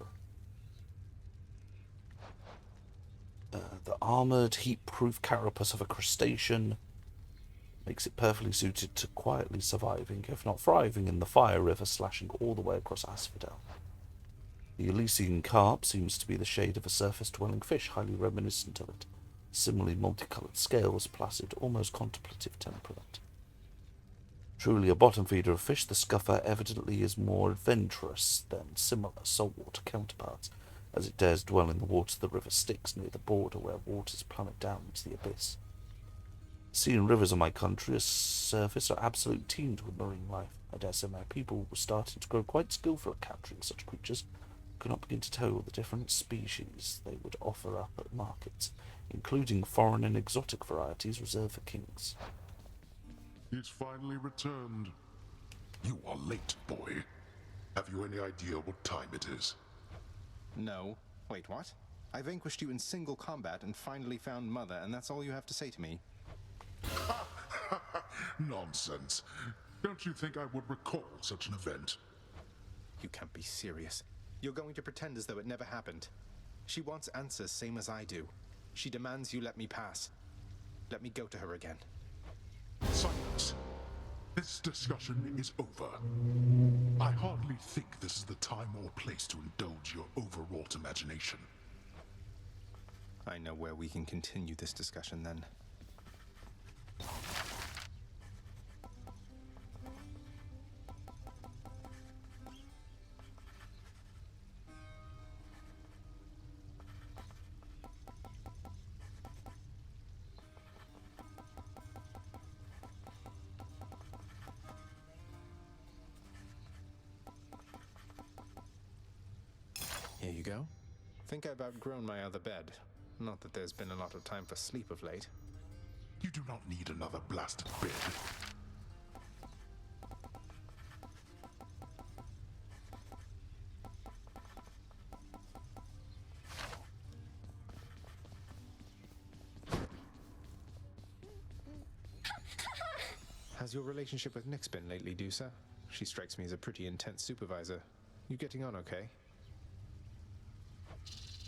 [SPEAKER 2] here. The armoured, heat-proof carapace of a crustacean makes it perfectly suited to quietly surviving, if not thriving, in the fire river slashing all the way across Asphodel. The Elysian carp seems to be the shade of a surface-dwelling fish, highly reminiscent of it. Similarly multicoloured scales, placid, almost contemplative temperament. Truly a bottom feeder of fish, the scuffer evidently is more adventurous than similar saltwater counterparts, as it dares dwell in the waters of the river Styx near the border where waters plummet down into the abyss. Sea and rivers of my country, a surface, are absolute teemed with marine life. I dare say my people were starting to grow quite skillful at capturing such creatures. I could not begin to tell you all the different species they would offer up at markets. including foreign and exotic varieties reserved for kings.
[SPEAKER 4] He's finally returned. You are late, boy. Have you any idea what time it is?
[SPEAKER 3] No. Wait, what? I vanquished you in single combat and finally found Mother, and that's all you have to say to me?
[SPEAKER 4] Nonsense. Don't you think I would recall such an event?
[SPEAKER 3] You can't be serious. You're going to pretend as though it never happened. She wants answers same as I do. She demands you let me pass. Let me go to her again.
[SPEAKER 4] Silence. This discussion is over. I hardly think this is the time or place to indulge your overwrought imagination.
[SPEAKER 3] I know where we can continue this discussion then. Here you go. Think I've outgrown my other bed. Not that there's been a lot of time for sleep of late.
[SPEAKER 4] You do not need another blasted bed.
[SPEAKER 3] How's your relationship with Nyx been lately, Dusa? She strikes me as a pretty intense supervisor. You getting on okay?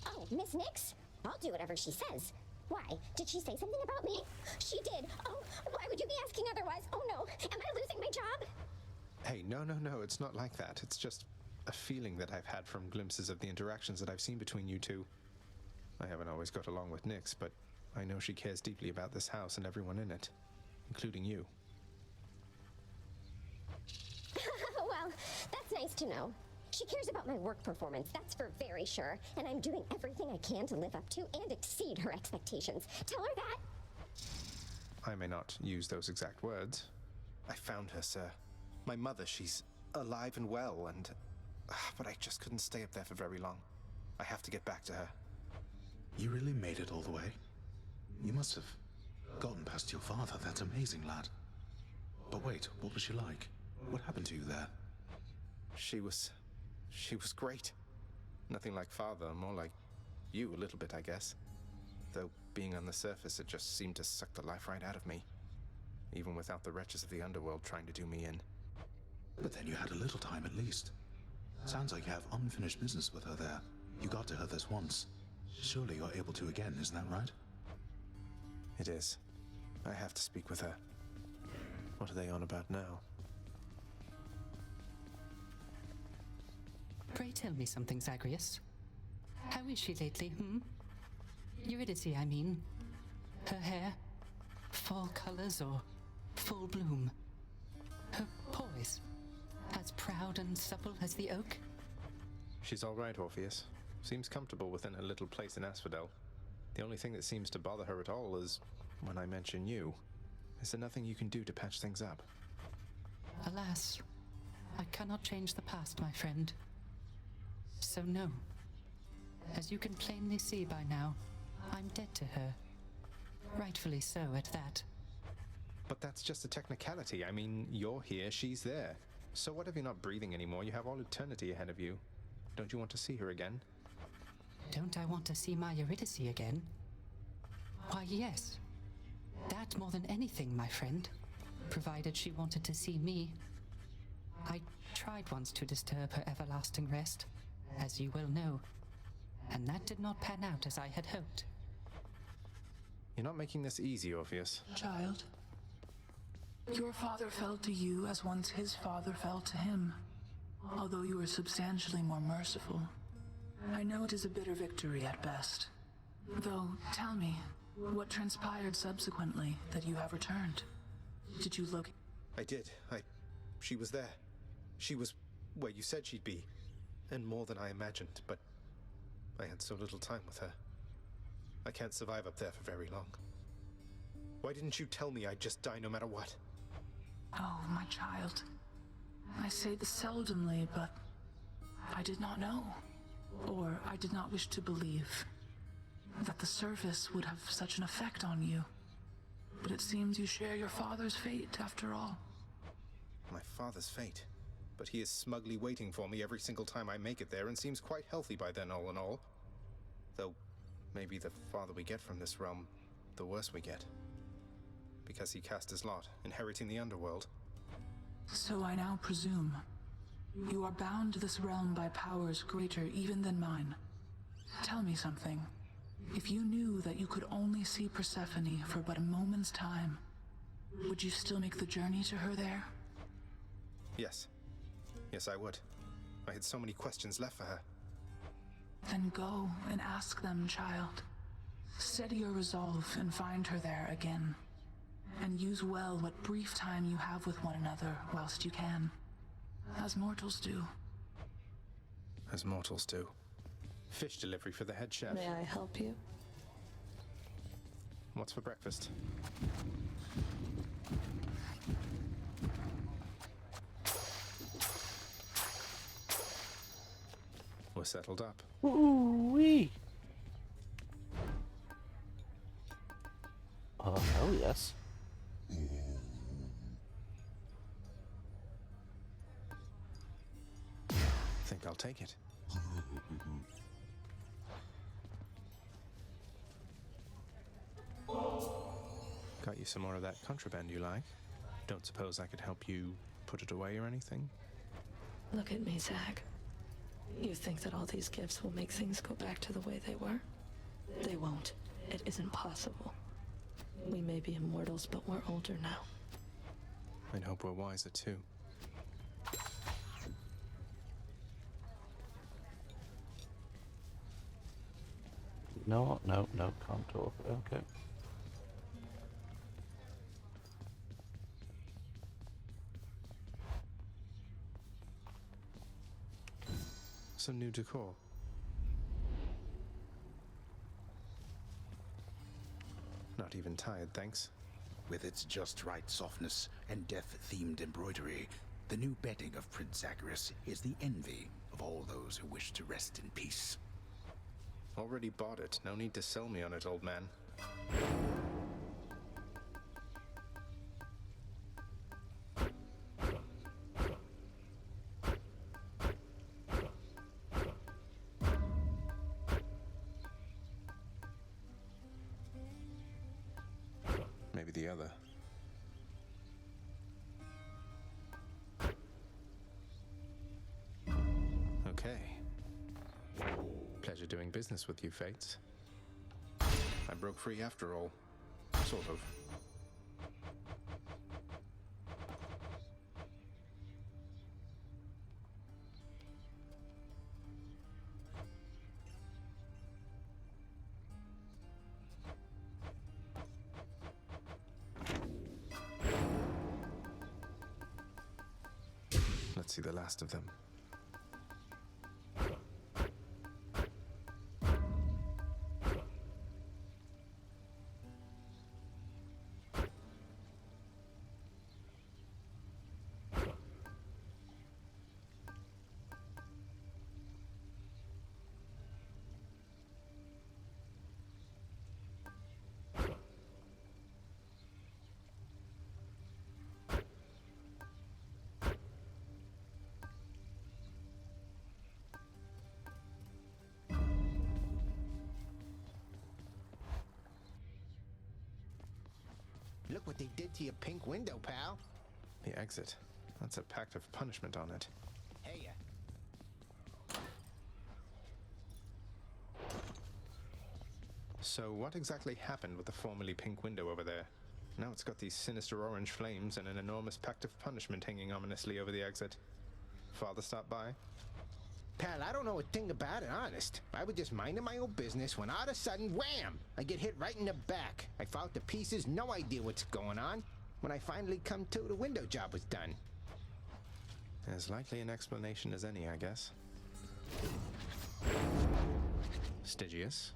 [SPEAKER 15] Oh, Miss Nyx? I'll do whatever she says. Why? Did she say something about me? She did. Oh, why would you be asking otherwise? Oh no, am I losing my job?
[SPEAKER 3] Hey, no, it's not like that. It's just a feeling that I've had from glimpses of the interactions that I've seen between you two. I haven't always got along with Nyx, but I know she cares deeply about this house and everyone in it, including you.
[SPEAKER 15] Well, that's nice to know. She cares about my work performance, that's for very sure, and I'm doing everything I can to live up to and exceed her expectations. Tell her that.
[SPEAKER 3] I may not use those exact words. I found her, sir. My mother, she's alive and well, and... but I just couldn't stay up there for very long. I have to get back to her.
[SPEAKER 14] You really made it all the way? You must have gotten past your father. That's amazing, lad. But wait, what was she like? What happened to you there?
[SPEAKER 3] She was great. Nothing like father, more like you a little bit, I guess. Though being on the surface, it just seemed to suck the life right out of me. Even without the wretches of the underworld trying to do me in.
[SPEAKER 14] But then you had a little time at least. Sounds like you have unfinished business with her there. You got to her this once. Surely you're able to again, isn't that right?
[SPEAKER 3] It is. I have to speak with her. What are they on about now?
[SPEAKER 16] Pray tell me something, Zagreus. How is she lately, Eurydice, I mean. Her hair? Fall colors or full bloom? Her poise? As proud and supple as the oak?
[SPEAKER 3] She's all right, Orpheus. Seems comfortable within her little place in Asphodel. The only thing that seems to bother her at all is when I mention you. Is there nothing you can do to patch things up?
[SPEAKER 16] Alas, I cannot change the past, my friend. So no. As you can plainly see by now, I'm dead to her. Rightfully so, at that.
[SPEAKER 3] But that's just a technicality. I mean, you're here, she's there. So what if you're not breathing anymore? You have all eternity ahead of you. Don't you want to see her again?
[SPEAKER 16] Don't I want to see my Eurydice again? Why, yes. That more than anything, my friend. Provided she wanted to see me. I tried once to disturb her everlasting rest, as you well know, and that did not pan out as I had hoped.
[SPEAKER 3] You're not making this easy, Orpheus.
[SPEAKER 17] Child, your father fell to you as once his father fell to him, although you are substantially more merciful. I know it is a bitter victory at best. Though, tell me, what transpired subsequently that you have returned? Did you look?
[SPEAKER 3] I did. She was there. She was where you said she'd be. And more than I imagined, but I had so little time with her. I can't survive up there for very long. Why didn't you tell me I'd just die no matter what?
[SPEAKER 17] Oh, my child. I say this seldomly, but I did not know. Or I did not wish to believe. that the surface would have such an effect on you. But it seems you share your father's fate, after all.
[SPEAKER 3] My father's fate? But he is smugly waiting for me every single time I make it there and seems quite healthy by then, all in all. Though, maybe the farther we get from this realm, the worse we get. Because he cast his lot, inheriting the underworld.
[SPEAKER 17] So I now presume you are bound to this realm by powers greater even than mine. Tell me something. If you knew that you could only see Persephone for but a moment's time, would you still make the journey to her there?
[SPEAKER 3] Yes. Yes, I would. I had so many questions left for her.
[SPEAKER 17] Then go and ask them, child. Steady your resolve and find her there again. And use well what brief time you have with one another whilst you can. As mortals do.
[SPEAKER 3] As mortals do. Fish delivery for the head chef.
[SPEAKER 7] May I help you?
[SPEAKER 3] What's for breakfast? We're settled up.
[SPEAKER 2] Ooh-wee! Oh, hell yes.
[SPEAKER 3] Think I'll take it. Got you some more of that contraband you like? Don't suppose I could help you put it away or anything?
[SPEAKER 7] Look at me, Zach. You think that all these gifts will make things go back to the way they were? They won't. It isn't possible. We may be immortals, but we're older now.
[SPEAKER 3] I'd hope we're wiser too.
[SPEAKER 2] No, can't talk. Okay.
[SPEAKER 3] Some new decor. Not even tired, thanks.
[SPEAKER 14] With its just right softness and death-themed embroidery, the new bedding of Prince Zagreus is the envy of all those who wish to rest in peace.
[SPEAKER 3] Already bought it. No need to sell me on it, old man. Maybe the other. Okay. Pleasure doing business with you, Fates. I broke free after all. Sort of. Let's see the last of them.
[SPEAKER 1] Look what they did to your pink window, pal.
[SPEAKER 3] The exit. That's a pact of punishment on it.
[SPEAKER 1] Hey,
[SPEAKER 3] So what exactly happened with the formerly pink window over there? Now it's got these sinister orange flames and an enormous pact of punishment hanging ominously over the exit. Father stopped by?
[SPEAKER 1] Pal, I don't know a thing about it, honest. I was just minding my own business when all of a sudden, wham! I get hit right in the back. I fall to pieces, no idea what's going on. When I finally come to, the window job was done.
[SPEAKER 3] As likely an explanation as any, I guess. Stygius?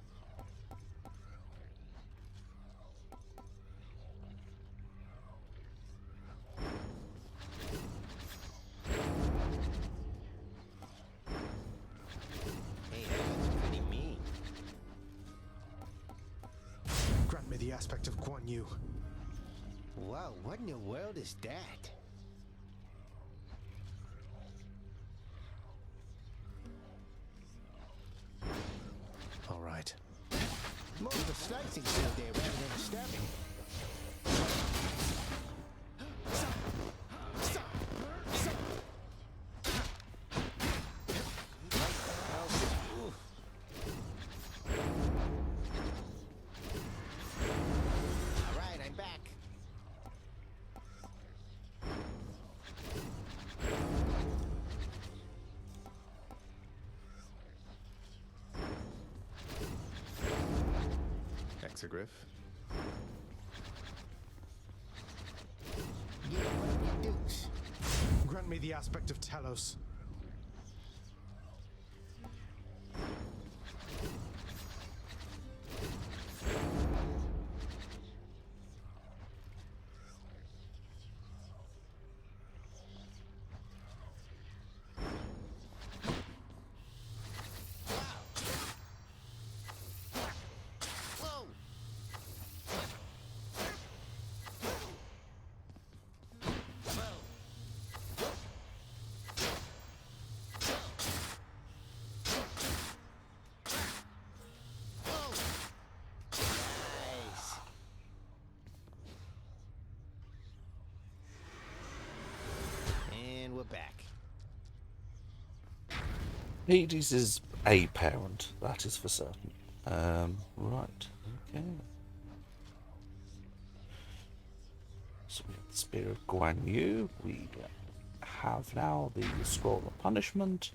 [SPEAKER 1] Hey, that's pretty mean.
[SPEAKER 13] aspect of Guan Yu.
[SPEAKER 1] Whoa, what in the world is that?
[SPEAKER 13] All right.
[SPEAKER 1] More of a slicing field there rather than a stabbing. All right, I'm back.
[SPEAKER 3] Exegriff.
[SPEAKER 1] Yeah, what up, Dukes?
[SPEAKER 13] Grant me the aspect of Talos.
[SPEAKER 1] Whoa! Nice. And we're back.
[SPEAKER 2] Hades is a parent, that is for certain. Right, okay. So we have the Spear of Guan Yu. We have now the Scroll of Punishment.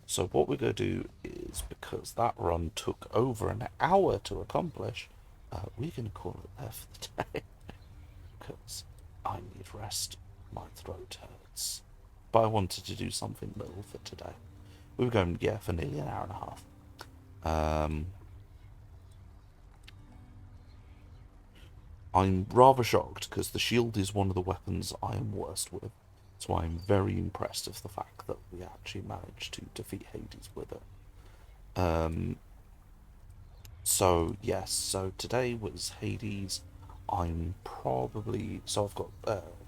[SPEAKER 2] So what we're going to do is, because that run took over an hour to accomplish, we're going to call it there for the day. Because I need rest. My throat hurts. But I wanted to do something little for today. We were going, yeah, for nearly an hour and a half. I'm rather shocked because the shield is one of the weapons I am worst with. So I'm very impressed of the fact that we actually managed to defeat Hades with it. So yes, so today was Hades. I'm probably, so I've got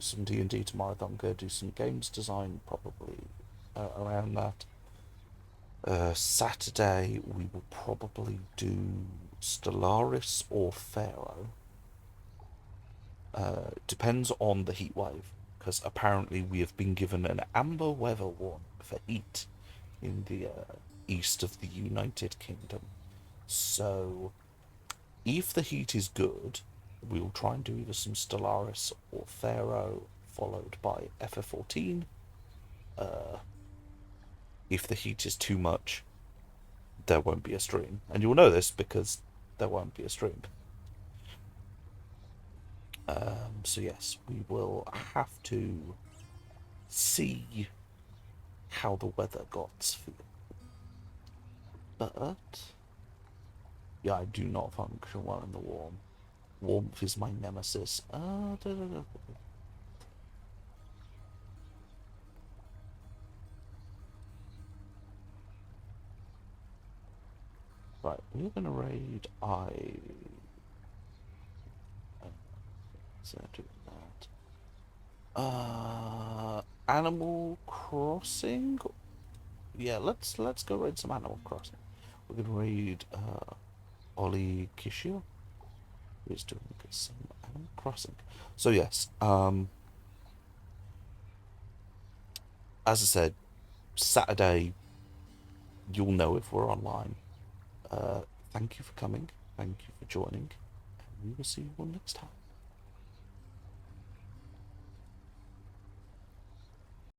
[SPEAKER 2] some D&D tomorrow that I'm going to do some games design probably around that. Saturday we will probably do Stellaris or Pharaoh. Depends on the heat wave, because apparently we have been given an amber weather warning for heat in the east of the United Kingdom. So if the heat is good, we'll try and do either some Stellaris or Pharaoh, followed by FF14. If the heat is too much, there won't be a stream. And you'll know this because there won't be a stream. So yes, we will have to see how the weather gods feel. But yeah, I do not function well in the warm. Warmth is my nemesis. Right, we're gonna raid so do that. Animal Crossing? Yeah, let's go raid some Animal Crossing. We're gonna raid Ollie Kishio, who's doing some Animal Crossing. So yes, as I said, Saturday you'll know if we're online. Thank you for coming, thank you for joining, and we will see you all next time.